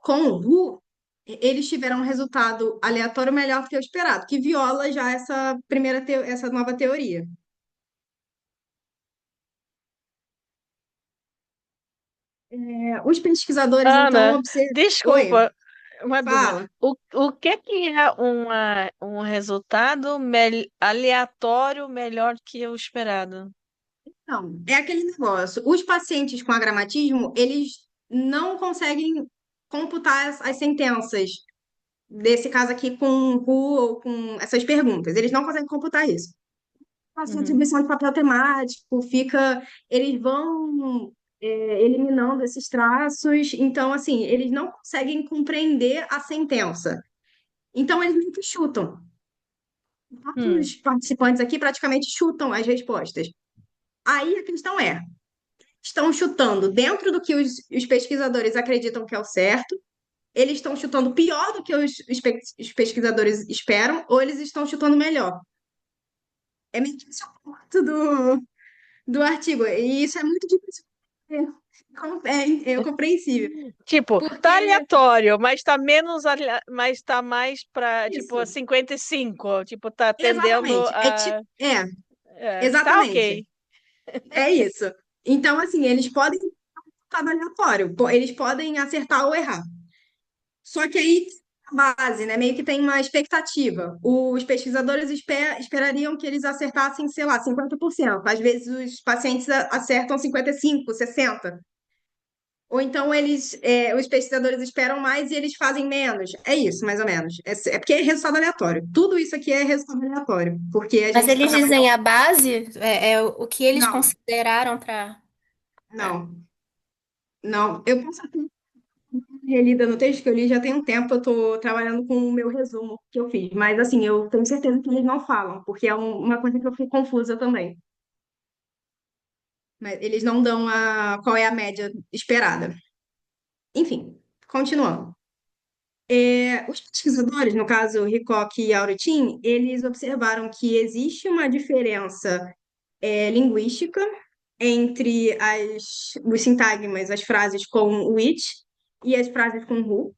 com who, eles tiveram um resultado aleatório melhor do que o esperado, que viola já essa nova teoria. Os pesquisadores, então, Ana, observam. Oi, desculpa, uma dúvida. fala. O que é um resultado aleatório melhor que o esperado? Não, é aquele negócio. Os pacientes com agramatismo, eles não conseguem computar as sentenças, desse caso aqui com who ou com essas perguntas. Eles não conseguem computar isso. Faça Uhum. atribuição de papel temático, eles vão eliminando esses traços, então, assim, eles não conseguem compreender a sentença. Então, eles meio que chutam. Hum. Os participantes aqui praticamente chutam as respostas. Aí a questão estão chutando dentro do que os pesquisadores acreditam que é o certo, eles estão chutando pior do que os pesquisadores esperam, ou eles estão chutando melhor. É meio que esse é o ponto do artigo. E isso é muito difícil. É compreensível. Tipo, tá Porque aleatório, mas tá menos, mas tá mais pra, tipo, isso, 55. Tipo, tá tendendo exatamente. a. Tá Exatamente. ok. É isso. Então, assim, eles podem estar no aleatório, eles podem acertar ou errar. Só que aí, a base, né? Meio que tem uma expectativa. Os pesquisadores esperariam que eles acertassem, sei lá, 50%. Às vezes os pacientes acertam 55, 60%. Ou então os pesquisadores esperam mais e eles fazem menos. É isso, mais ou menos. É porque é resultado aleatório. Tudo isso aqui é resultado aleatório. Porque a Mas gente está eles trabalhando. dizem a base, é o que eles Não, consideraram para. não, não. Eu posso até relida no texto que eu li já tem um tempo, eu estou trabalhando com o meu resumo que eu fiz. Mas assim, eu tenho certeza que eles não falam, porque é uma coisa que eu fiquei confusa também. Mas eles não dão qual é a média esperada. Enfim, continuando. Os pesquisadores, no caso Hickok e Aurotin, eles observaram que existe uma diferença linguística entre os sintagmas, as frases com which e as frases com who.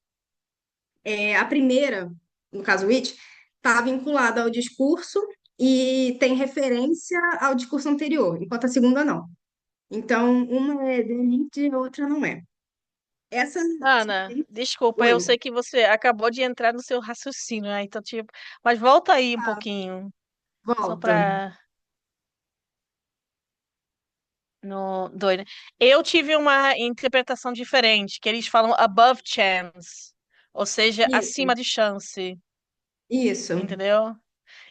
A primeira, no caso which, está vinculada ao discurso e tem referência ao discurso anterior, enquanto a segunda não. Então, uma é delete e a outra não é. Essa. Ana, desculpa, eu Oi. sei que você acabou de entrar no seu raciocínio, né? Então, tipo, mas volta aí um pouquinho, só Volta. pra. No doido. Eu tive uma interpretação diferente, que eles falam above chance, ou seja, Isso, acima de chance, isso. entendeu?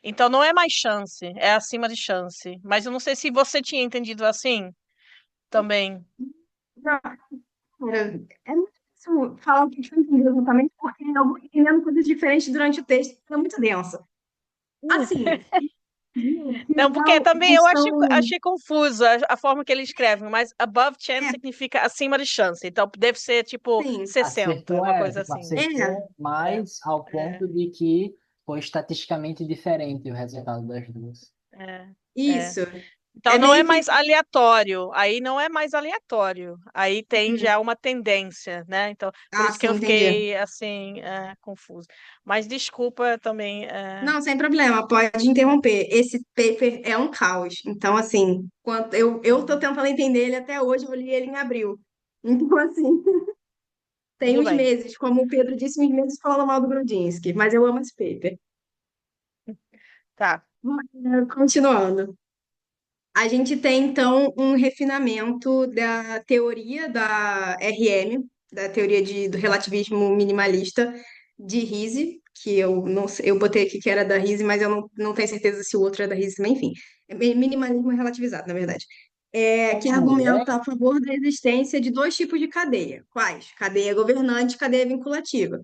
Então não é mais chance, é acima de chance. Mas eu não sei se você tinha entendido assim também. Não, cara, é muito difícil falar o que eu entendi exatamente, porque eu vou entendendo coisas diferentes durante o texto, é muito denso. Assim, que Não, porque também eles eu estão. achei confuso a forma que eles escrevem, mas above chance É, significa acima de chance. Então deve ser tipo sim, 60, Acertou, uma coisa tipo, assim. é, acertou mais ao É. ponto de que for estatisticamente diferente o resultado das duas. É, é. Isso. Então É não é meio que. mais aleatório, aí não é mais aleatório, aí tem Hum. já uma tendência, né? Então, por Ah, isso que sim, eu entendi. fiquei assim, confusa. Mas desculpa também. Não, sem problema, pode interromper. Esse paper é um caos. Então, assim, quando eu tô tentando entender ele até hoje, eu li ele em abril. Então, assim, tem Tudo uns bem, meses, como o Pedro disse, uns meses falando mal do Grudziński, mas eu amo esse paper. tá. Continuando. A gente tem, então, um refinamento da teoria da RM, da teoria do relativismo minimalista de Riese, que eu não sei, eu botei aqui que era da Riese, mas eu não tenho certeza se o outro é da Riese, mas enfim. É minimalismo relativizado, na verdade. Que Mulher, argumenta a favor da existência de dois tipos de cadeia. Quais? Cadeia governante e cadeia vinculativa.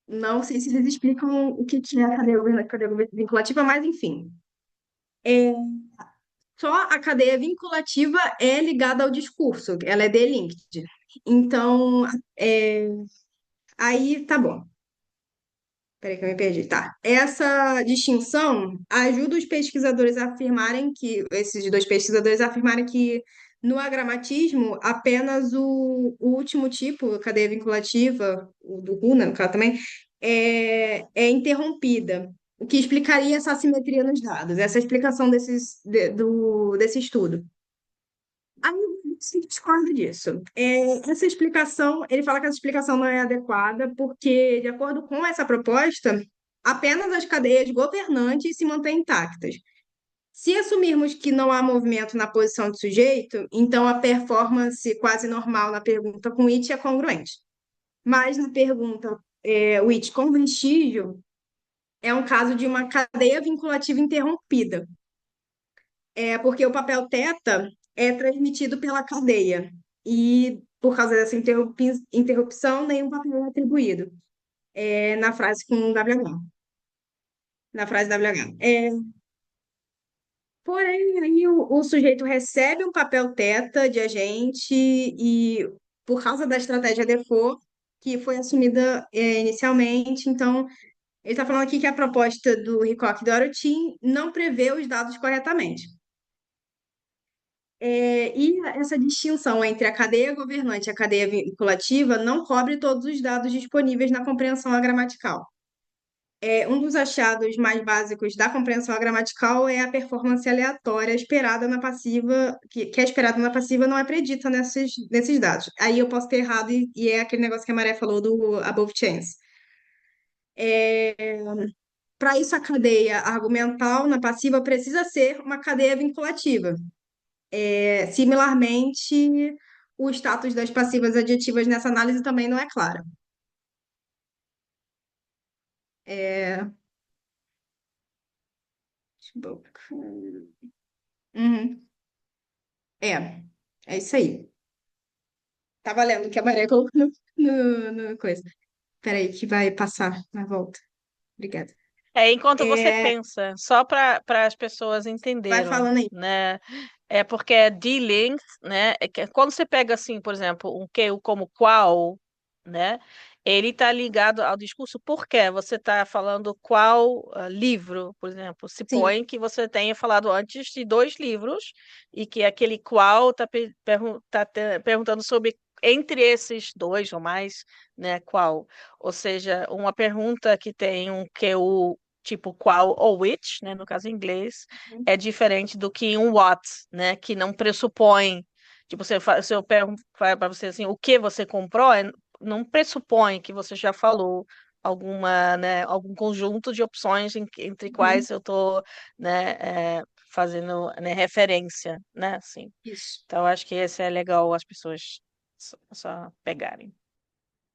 Não sei se eles explicam o que é a cadeia governante e cadeia vinculativa, mas enfim. É, Só a cadeia vinculativa é ligada ao discurso, ela é delinked. Então, é, aí tá bom. Peraí que eu me perdi. Tá. Essa distinção ajuda os pesquisadores a afirmarem que, esses dois pesquisadores a afirmarem que no agramatismo, apenas o último tipo, a cadeia vinculativa, o do Runa, no caso também, é interrompida. O que explicaria essa assimetria nos dados, essa explicação desse estudo. Aí se discorda disso. Essa explicação, ele fala que essa explicação não é adequada, porque, de acordo com essa proposta, apenas as cadeias governantes se mantêm intactas. Se assumirmos que não há movimento na posição do sujeito, então a performance quase normal na pergunta com it é congruente. Mas na pergunta o it com vestígio é um caso de uma cadeia vinculativa interrompida. Porque o papel teta é transmitido pela cadeia. E por causa dessa interrupção, nenhum papel é atribuído. Na frase com WH. Na frase WH. Porém, aí o sujeito recebe um papel teta de agente e, por causa da estratégia default, que foi assumida inicialmente, então, ele está falando aqui que a proposta do Hickok e do Arotin não prevê os dados corretamente. E essa distinção entre a cadeia governante e a cadeia vinculativa não cobre todos os dados disponíveis na compreensão gramatical. Um dos achados mais básicos da compreensão gramatical é a performance aleatória esperada na passiva, que é esperada na passiva não é predita nesses dados. Aí eu posso ter errado e é aquele negócio que a Maré falou do above chance. Para isso, a cadeia argumental na passiva precisa ser uma cadeia vinculativa. Similarmente, o status das passivas adjetivas nessa análise também não é claro. É... Uhum. É isso aí. Tá valendo o que a Maria colocou no coisa. Peraí, que vai passar na volta. Obrigada. Enquanto você É, pensa, só para as pessoas vai entenderem, falando aí. né? É porque é de-linked, né? Quando você pega assim, por exemplo, um que como qual, né? Ele está ligado ao discurso porque você está falando qual livro, por exemplo. Se Sim. põe que você tenha falado antes de dois livros e que aquele qual está perguntando sobre entre esses dois ou mais, né? Qual? Ou seja, uma pergunta que tem um QU tipo qual ou which, né, no caso em inglês, é diferente do que um what, né, que não pressupõe. Tipo, se eu pergunto para você assim, o que você comprou, não pressupõe que você já falou alguma, né, algum conjunto de opções entre Uhum. quais eu estou, né, fazendo, né, referência, né, assim. Isso. Então, eu acho que esse é legal as pessoas só pegarem.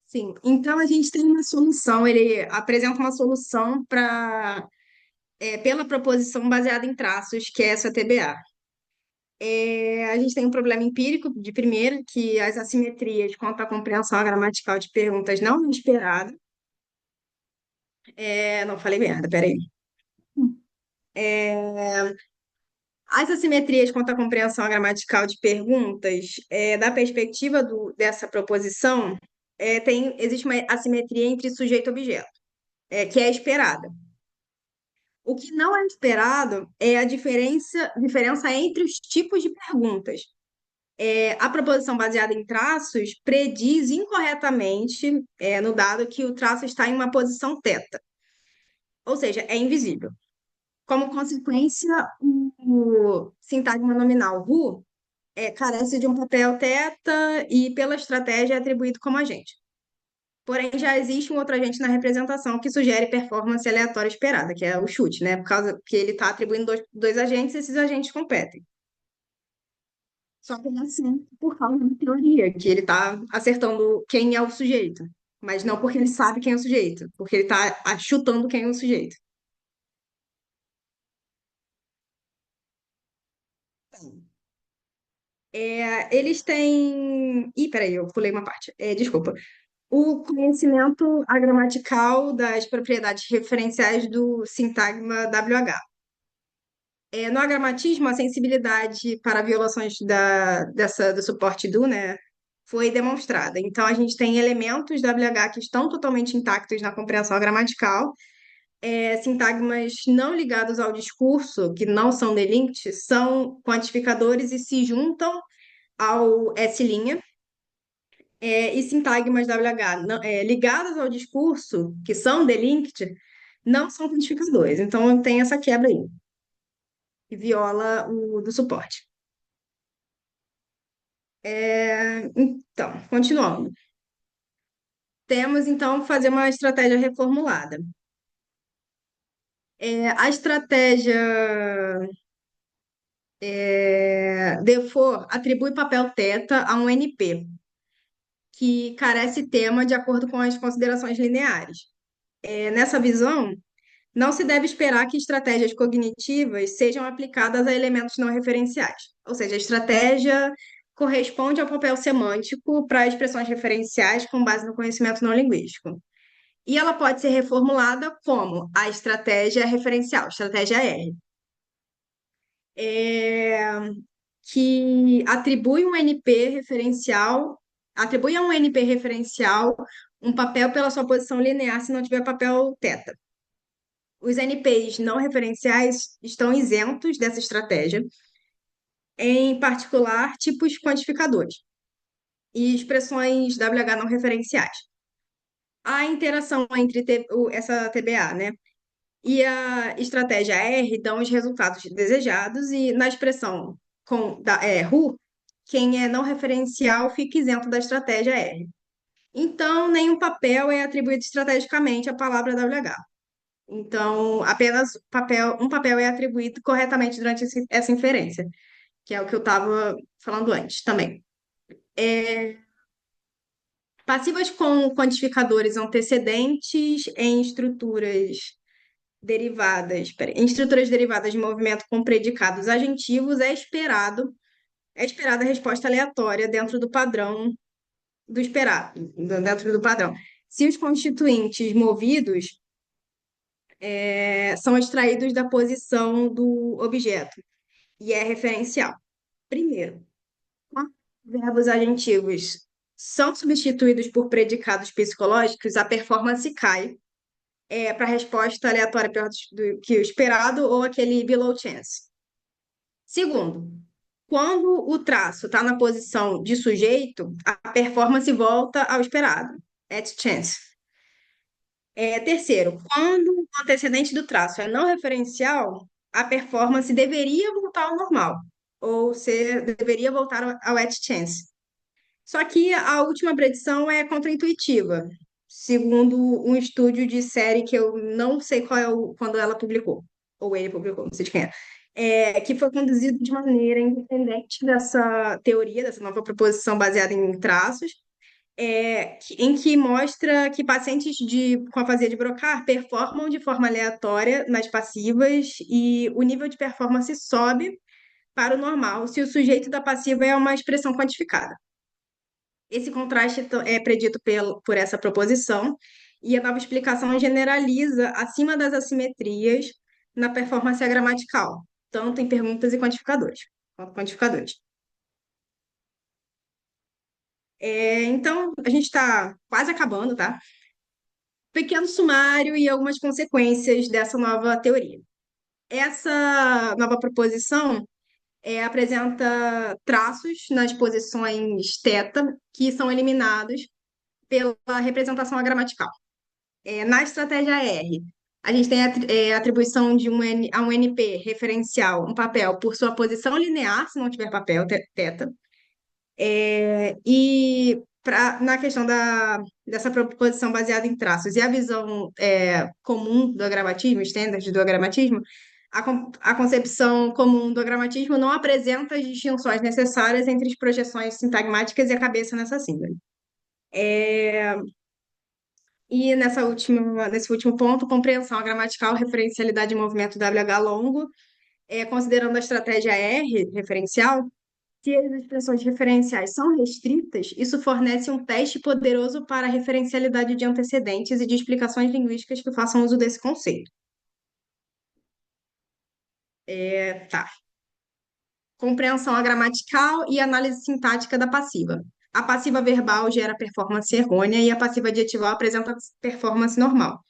Sim. Então a gente tem uma solução. Ele apresenta uma solução pela proposição baseada em traços, que é essa TBA. A gente tem um problema empírico de primeira, que as assimetrias quanto à compreensão gramatical de perguntas não é esperada. Não falei merda, peraí. As assimetrias quanto à compreensão gramatical de perguntas, da perspectiva dessa proposição, existe uma assimetria entre sujeito e objeto. que é esperada. O que não é esperado é a diferença entre os tipos de perguntas. A proposição baseada em traços prediz incorretamente, no dado que o traço está em uma posição θ, ou seja, é invisível. Como consequência, o sintagma nominal who carece de um papel θ e, pela estratégia, é atribuído como agente. Porém, já existe um outro agente na representação que sugere performance aleatória esperada, que é o chute, né? Por causa que ele está atribuindo dois agentes, esses agentes competem. Só que ele acerta por causa da teoria, que ele está acertando quem é o sujeito. Mas não porque ele sabe quem é o sujeito, porque ele está chutando quem é o sujeito. Eles têm. Ih, peraí, eu pulei uma parte. Desculpa. O conhecimento agramatical das propriedades referenciais do sintagma WH. No agramatismo, a sensibilidade para violações do suporte do, né, foi demonstrada. Então, a gente tem elementos WH que estão totalmente intactos na compreensão gramatical, sintagmas não ligados ao discurso, que não são delinked, são quantificadores e se juntam ao S', e sintagmas WH ligadas ao discurso, que são delinked, não são quantificadores. Então, tem essa quebra aí, que viola o do suporte. Então, continuando. Temos, então, que fazer uma estratégia reformulada. A estratégia Default atribui papel θ a um NP, que carece tema de acordo com as considerações lineares. Nessa visão, não se deve esperar que estratégias cognitivas sejam aplicadas a elementos não referenciais. Ou seja, a estratégia corresponde ao papel semântico para expressões referenciais com base no conhecimento não linguístico. E ela pode ser reformulada como a estratégia referencial, estratégia R, que atribui a um NP referencial um papel pela sua posição linear se não tiver papel θ. Os NPs não referenciais estão isentos dessa estratégia, em particular tipos quantificadores e expressões WH não referenciais. A interação entre essa TBA, né, e a estratégia R dão os resultados desejados, e na expressão who, quem é não referencial fica isento da estratégia R. Então, nenhum papel é atribuído estrategicamente à palavra WH. Então, apenas um papel é atribuído corretamente durante essa inferência, que é o que eu estava falando antes também. Passivas com quantificadores antecedentes em estruturas derivadas de movimento com predicados agentivos, é esperada a resposta aleatória dentro do padrão do esperado, dentro do padrão. Se os constituintes movidos são extraídos da posição do objeto e é referencial. Primeiro, quando verbos agentivos são substituídos por predicados psicológicos, a performance cai para a resposta aleatória pior do que o esperado ou aquele below chance. Segundo, quando o traço está na posição de sujeito, a performance volta ao esperado, at chance. Terceiro, quando o antecedente do traço é não referencial, a performance deveria voltar ao normal, ou deveria voltar ao at chance. Só que a última predição é contraintuitiva, segundo um estúdio de série que eu não sei quando ela publicou, ou ele publicou, não sei de quem que foi conduzido de maneira independente dessa teoria, dessa nova proposição baseada em traços, em que mostra que pacientes com afasia de Broca performam de forma aleatória nas passivas e o nível de performance sobe para o normal se o sujeito da passiva é uma expressão quantificada. Esse contraste é predito por essa proposição, e a nova explicação generaliza acima das assimetrias na performance gramatical, tanto em perguntas e quantificadores, quanto quantificadores. Então, a gente está quase acabando, tá? pequeno sumário e algumas consequências dessa nova teoria. Essa nova proposição apresenta traços nas posições θ que são eliminados pela representação gramatical. Na estratégia R, a gente tem a atribuição de a um NP referencial, um papel por sua posição linear, se não tiver papel, θ. E na questão dessa proposição baseada em traços e a visão comum do agramatismo, standard do agramatismo, a concepção comum do agramatismo não apresenta as distinções necessárias entre as projeções sintagmáticas e a cabeça nessa síndrome. E nesse último ponto, compreensão gramatical, referencialidade e movimento WH longo, considerando a estratégia R, referencial, se as expressões referenciais são restritas, isso fornece um teste poderoso para a referencialidade de antecedentes e de explicações linguísticas que façam uso desse conceito. Tá. Compreensão gramatical e análise sintática da passiva. A passiva verbal gera performance errônea e a passiva adjetival apresenta performance normal.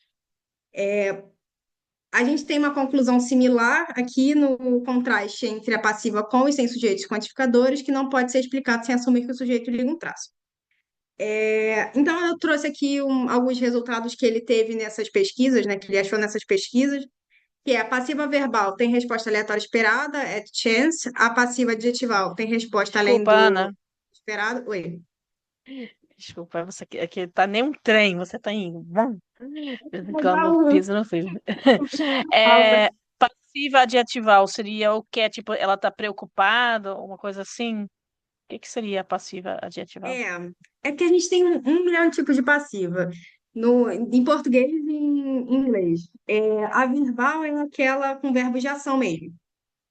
A gente tem uma conclusão similar aqui no contraste entre a passiva com e sem sujeitos quantificadores, que não pode ser explicado sem assumir que o sujeito liga um traço. Então, eu trouxe aqui alguns resultados que ele teve nessas pesquisas, né, que ele achou nessas pesquisas, que é a passiva verbal tem resposta aleatória esperada, at chance, a passiva adjetival tem resposta além Desculpa, do Ana. esperado. Oi. Desculpa, você aqui tá nem um trem, você tá indo. Quando pisa no frio. É, passiva adjetival seria o que? Tipo, ela tá preocupada, uma coisa assim? O que seria a passiva adjetival? É que a gente tem um milhão de tipos de passiva, em português e em inglês. A verbal é aquela com verbo de ação mesmo.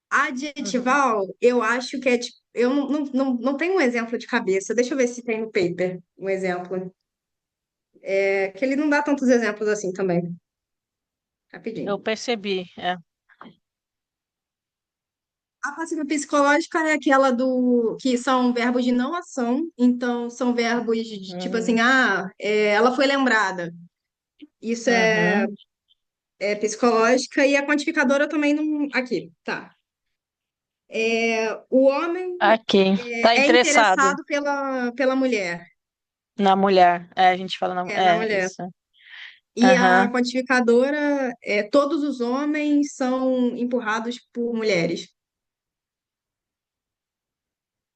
A Uhum. adjetival, eu acho que tipo, eu não tenho um exemplo de cabeça, deixa eu ver se tem no paper um exemplo. Que ele não dá tantos exemplos assim também. Eu Rapidinho. percebi. A passiva psicológica é aquela que são verbos de não ação, então são verbos de tipo assim, Uhum. ela foi lembrada. Isso é, Uhum. é psicológica e a quantificadora também não. Aqui, tá. O homem Aqui. Tá é interessado interessado pela mulher. na mulher. A gente fala na. Na mulher. Isso. E a Aham. quantificadora todos os homens são empurrados por mulheres.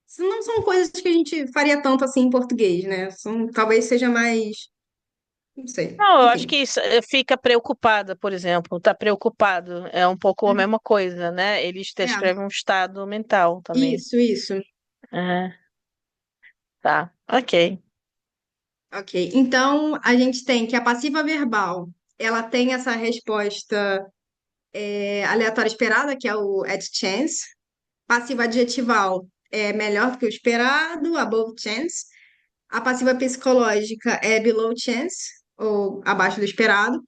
Isso não são coisas que a gente faria tanto assim em português, né? Talvez seja mais. Não sei. Não, eu acho Enfim. que isso, fica preocupada, por exemplo. Tá preocupado. É um pouco a mesma coisa, né? Eles É, descrevem um estado mental também. isso. Aham. Tá. Ok. Ok. Então, a gente tem que a passiva verbal, ela tem essa resposta aleatória esperada, que é o at chance. Passiva adjetival é melhor do que o esperado, above chance. A passiva psicológica é below chance, ou abaixo do esperado.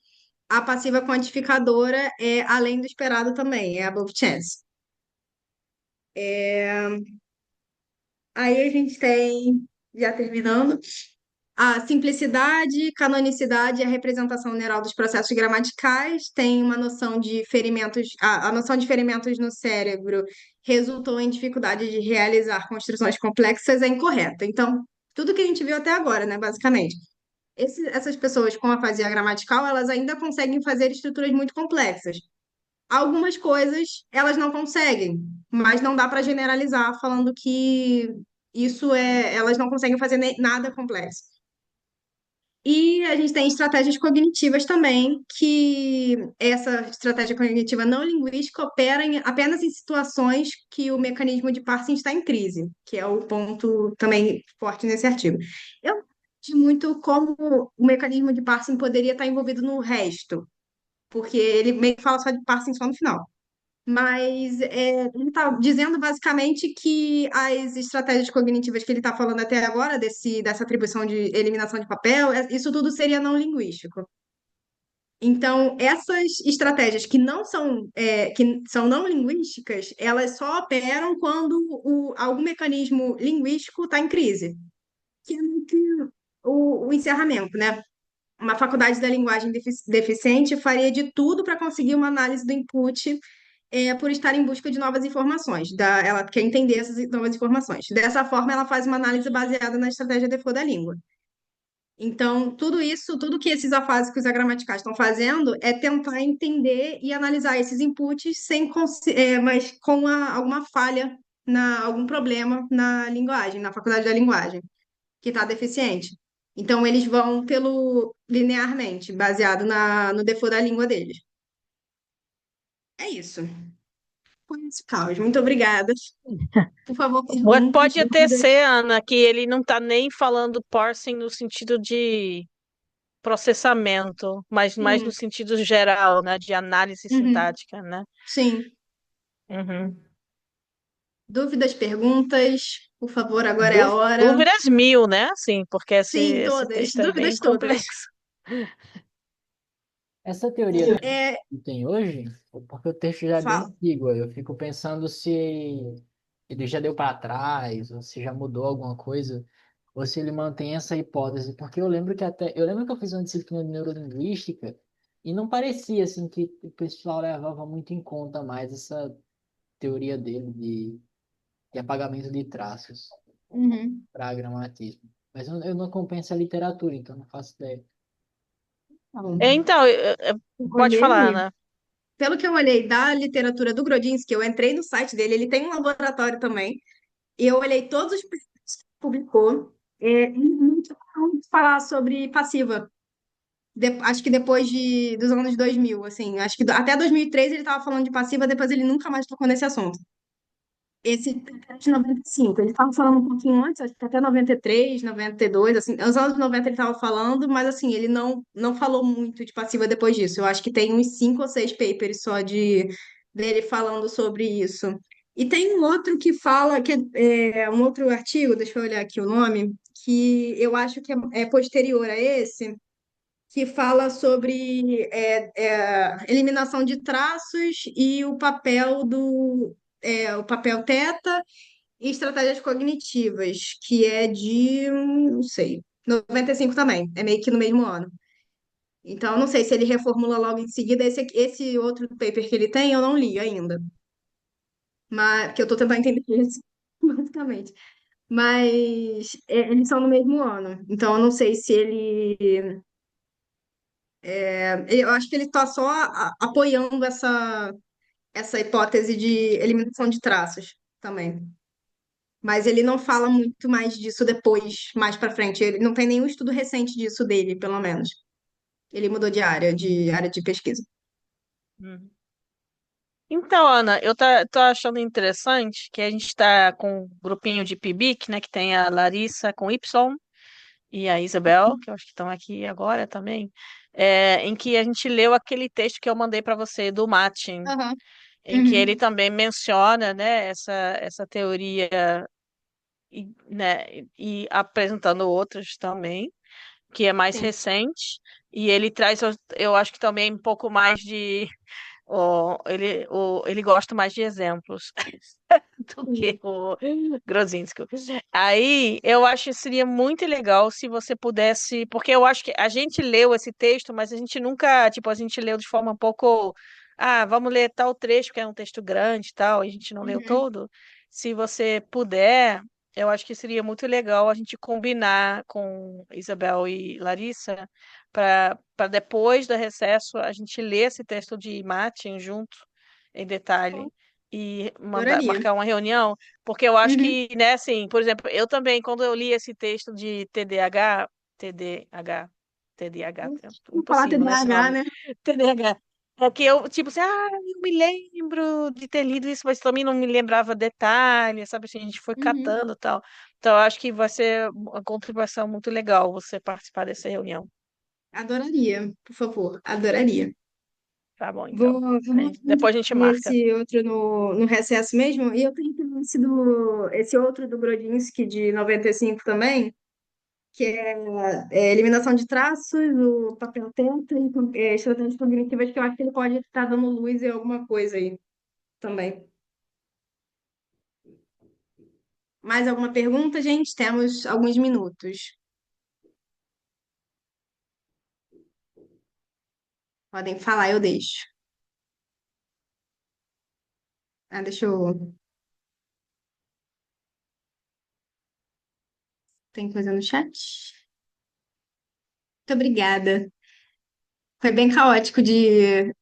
A passiva quantificadora é além do esperado também, é above chance. Aí a gente tem, já terminando, a simplicidade, canonicidade e a representação neural dos processos gramaticais. Tem uma noção de ferimentos, a noção de ferimentos no cérebro resultou em dificuldade de realizar construções complexas é incorreta. Então, tudo que a gente viu até agora, né, basicamente. Essas pessoas com afasia gramatical, elas ainda conseguem fazer estruturas muito complexas. Algumas coisas elas não conseguem, mas não dá para generalizar falando que elas não conseguem fazer nada complexo. E a gente tem estratégias cognitivas também, que essa estratégia cognitiva não linguística opera apenas em situações que o mecanismo de Parsing está em crise, que é o ponto também forte nesse artigo. Eu não sei muito como o mecanismo de Parsing poderia estar envolvido no resto, porque ele meio que fala só de Parsing só no final. Mas ele está dizendo basicamente que as estratégias cognitivas que ele está falando até agora, dessa atribuição de eliminação de papel, isso tudo seria não linguístico. Então, essas estratégias que são não linguísticas, elas só operam quando algum mecanismo linguístico está em crise, que é meio que o encerramento, né? uma faculdade da linguagem deficiente faria de tudo para conseguir uma análise do input, por estar em busca de novas informações. Ela quer entender essas novas informações. Dessa forma, ela faz uma análise baseada na estratégia default da língua. Então, tudo isso, tudo que esses afásicos agramaticais estão fazendo é tentar entender e analisar esses inputs mas com alguma falha, algum problema na linguagem, na faculdade da linguagem, que está deficiente. Então, eles vão pelo linearmente, baseado no default da língua deles. É isso. Foi esse caos. Muito obrigada. Por favor, perguntas, Pode até dúvidas. ser, Ana, que ele não está nem falando parsing no sentido de processamento, mas mais no Sim, sentido geral, né, de análise uhum, sintática, né? sim. Uhum. Dúvidas, perguntas, por favor, agora é a hora. Dúvidas mil, né? Assim, porque Sim, esse todas, texto é bem dúvidas todas. complexo. Essa teoria É, que tem hoje, porque o texto já é bem fala. antigo, aí eu fico pensando se ele já deu para trás, ou se já mudou alguma coisa, ou se ele mantém essa hipótese, porque eu lembro que eu fiz uma disciplina de neurolinguística e não parecia assim que o pessoal levava muito em conta mais essa teoria dele de apagamento de traços Uhum. para gramatismo. Mas eu não acompanho essa literatura, então não faço ideia. Tá bom. Então, Eu pode falar, olhei, Ana. pelo que eu olhei da literatura do Grodinski, eu entrei no site dele, ele tem um laboratório também, e eu olhei todos os papers que ele publicou, ele não tinha muito falar sobre passiva. Acho que depois dos anos 2000, assim, acho que até 2003 ele estava falando de passiva, depois ele nunca mais tocou nesse assunto. Esse é de 95. Ele estava falando um pouquinho antes, acho que até 93, 92, assim, nos anos 90 ele estava falando, mas assim, ele não falou muito de passiva depois disso. Eu acho que tem uns 5 ou 6 papers só dele falando sobre isso. E tem um outro que fala, que é um outro artigo, deixa eu olhar aqui o nome, que eu acho que é posterior a esse, que fala sobre eliminação de traços e o papel teta e estratégias cognitivas, que é de, não sei, 95 também, é meio que no mesmo ano. Então, não sei se ele reformula logo em seguida. Esse outro paper que ele tem, eu não li ainda, mas que eu estou tentando entender esse, basicamente. Mas eles são no mesmo ano, então eu não sei se eu acho que ele está só apoiando essa hipótese de eliminação de traços também. Mas ele não fala muito mais disso depois, mais para frente. Ele não tem nenhum estudo recente disso dele, pelo menos. Ele mudou de área de pesquisa. Hum. Então, Ana, tô achando interessante que a gente está com um grupinho de PIBIC, né? Que tem a Larissa com Y e a Isabel, que eu acho que estão aqui agora também, em que a gente leu aquele texto que eu mandei para você do Martin, Aham. em que ele Uhum. também menciona, né, essa teoria né, e apresentando outras também, que é mais Sim. recente, e ele traz, eu acho que também um pouco mais de. Ele gosta mais de exemplos do que Sim. o Grozinski. Aí eu acho que seria muito legal se você pudesse, porque eu acho que a gente leu esse texto, mas a gente nunca, tipo, a gente leu de forma um pouco, vamos ler tal trecho, porque é um texto grande e tal, e a gente não leu Uhum. todo. Se você puder, eu acho que seria muito legal a gente combinar com Isabel e Larissa para depois do recesso a gente ler esse texto de Martin junto, em detalhe, e Adoraria. marcar uma reunião, porque eu acho Uhum. que, né, assim, por exemplo, eu também, quando eu li esse texto de TDAH, TDAH, é Vou falar impossível, né, esse TDAH, nome, né? TDAH, é que eu, tipo assim, eu me lembro de ter lido isso, mas também não me lembrava detalhes, sabe, assim, a gente foi Uhum. catando e tal, então eu acho que vai ser uma contribuição muito legal você participar dessa reunião. Adoraria, por favor. Adoraria. Tá bom, Vou, então. eu vou Aí, depois a gente marca. esse outro no recesso mesmo, e eu tenho que ver esse outro do Brodinski de 95 também, que é eliminação de traços, o papel teta e estratégias cognitivas, que eu acho que ele pode estar dando luz em alguma coisa aí também. Mais alguma pergunta, gente? Temos alguns minutos. Podem falar, eu deixo. Ah, deixa eu. Tem coisa no chat? Muito obrigada. Foi bem caótico de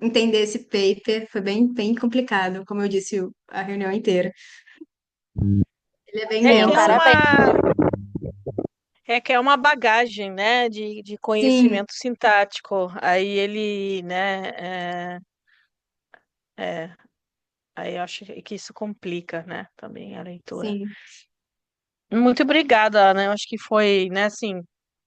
entender esse paper, foi bem complicado, como eu disse, a reunião inteira. Ele é bem Sim, denso. parabéns. Requer uma bagagem, né, de Sim, conhecimento sintático. Aí ele, né, é, aí eu acho que isso complica, né, também a leitura. sim. Muito obrigada, Ana. Eu acho que foi, né, assim,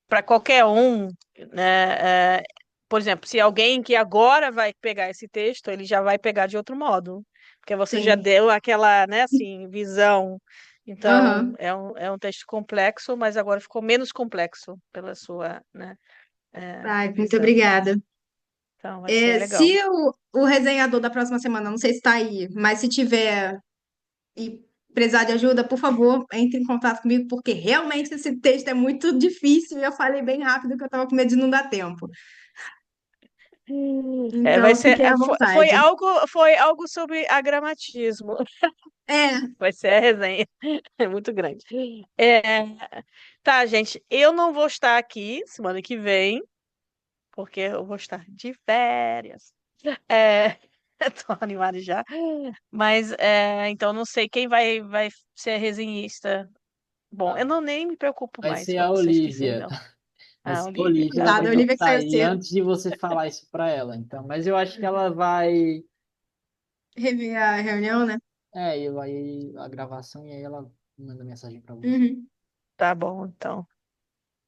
para qualquer um, né, por exemplo, se alguém que agora vai pegar esse texto, ele já vai pegar de outro modo, porque você já Sim. deu aquela, né, assim, visão. Então, Aham. é um texto complexo, mas agora ficou menos complexo pela sua, né, Ai, muito visão. obrigada. Então, vai ser É, legal. se o resenhador da próxima semana, não sei se está aí, mas se tiver e precisar de ajuda, por favor, entre em contato comigo, porque realmente esse texto é muito difícil e eu falei bem rápido que eu estava com medo de não dar tempo. Vai Então, ser, fiquem à vontade. foi algo sobre agramatismo. É, Vai ser a resenha. É muito grande. É, tá, gente, eu não vou estar aqui semana que vem, porque eu vou estar de férias. É, tô animada já. Mas, então, não sei quem vai ser resenhista. Bom, eu Ah, não nem me preocupo vai mais, ser pra a ser sincero, Olivia. não. Vai A ser a Olivia. Olivia, ela cuidado, vai a ter que Olivia que saiu sair cedo. antes de você falar isso pra ela. Então, mas eu acho que ela vai. Rever a reunião, né? E vai a gravação e aí ela manda mensagem pra você. Uhum. Tá bom, então.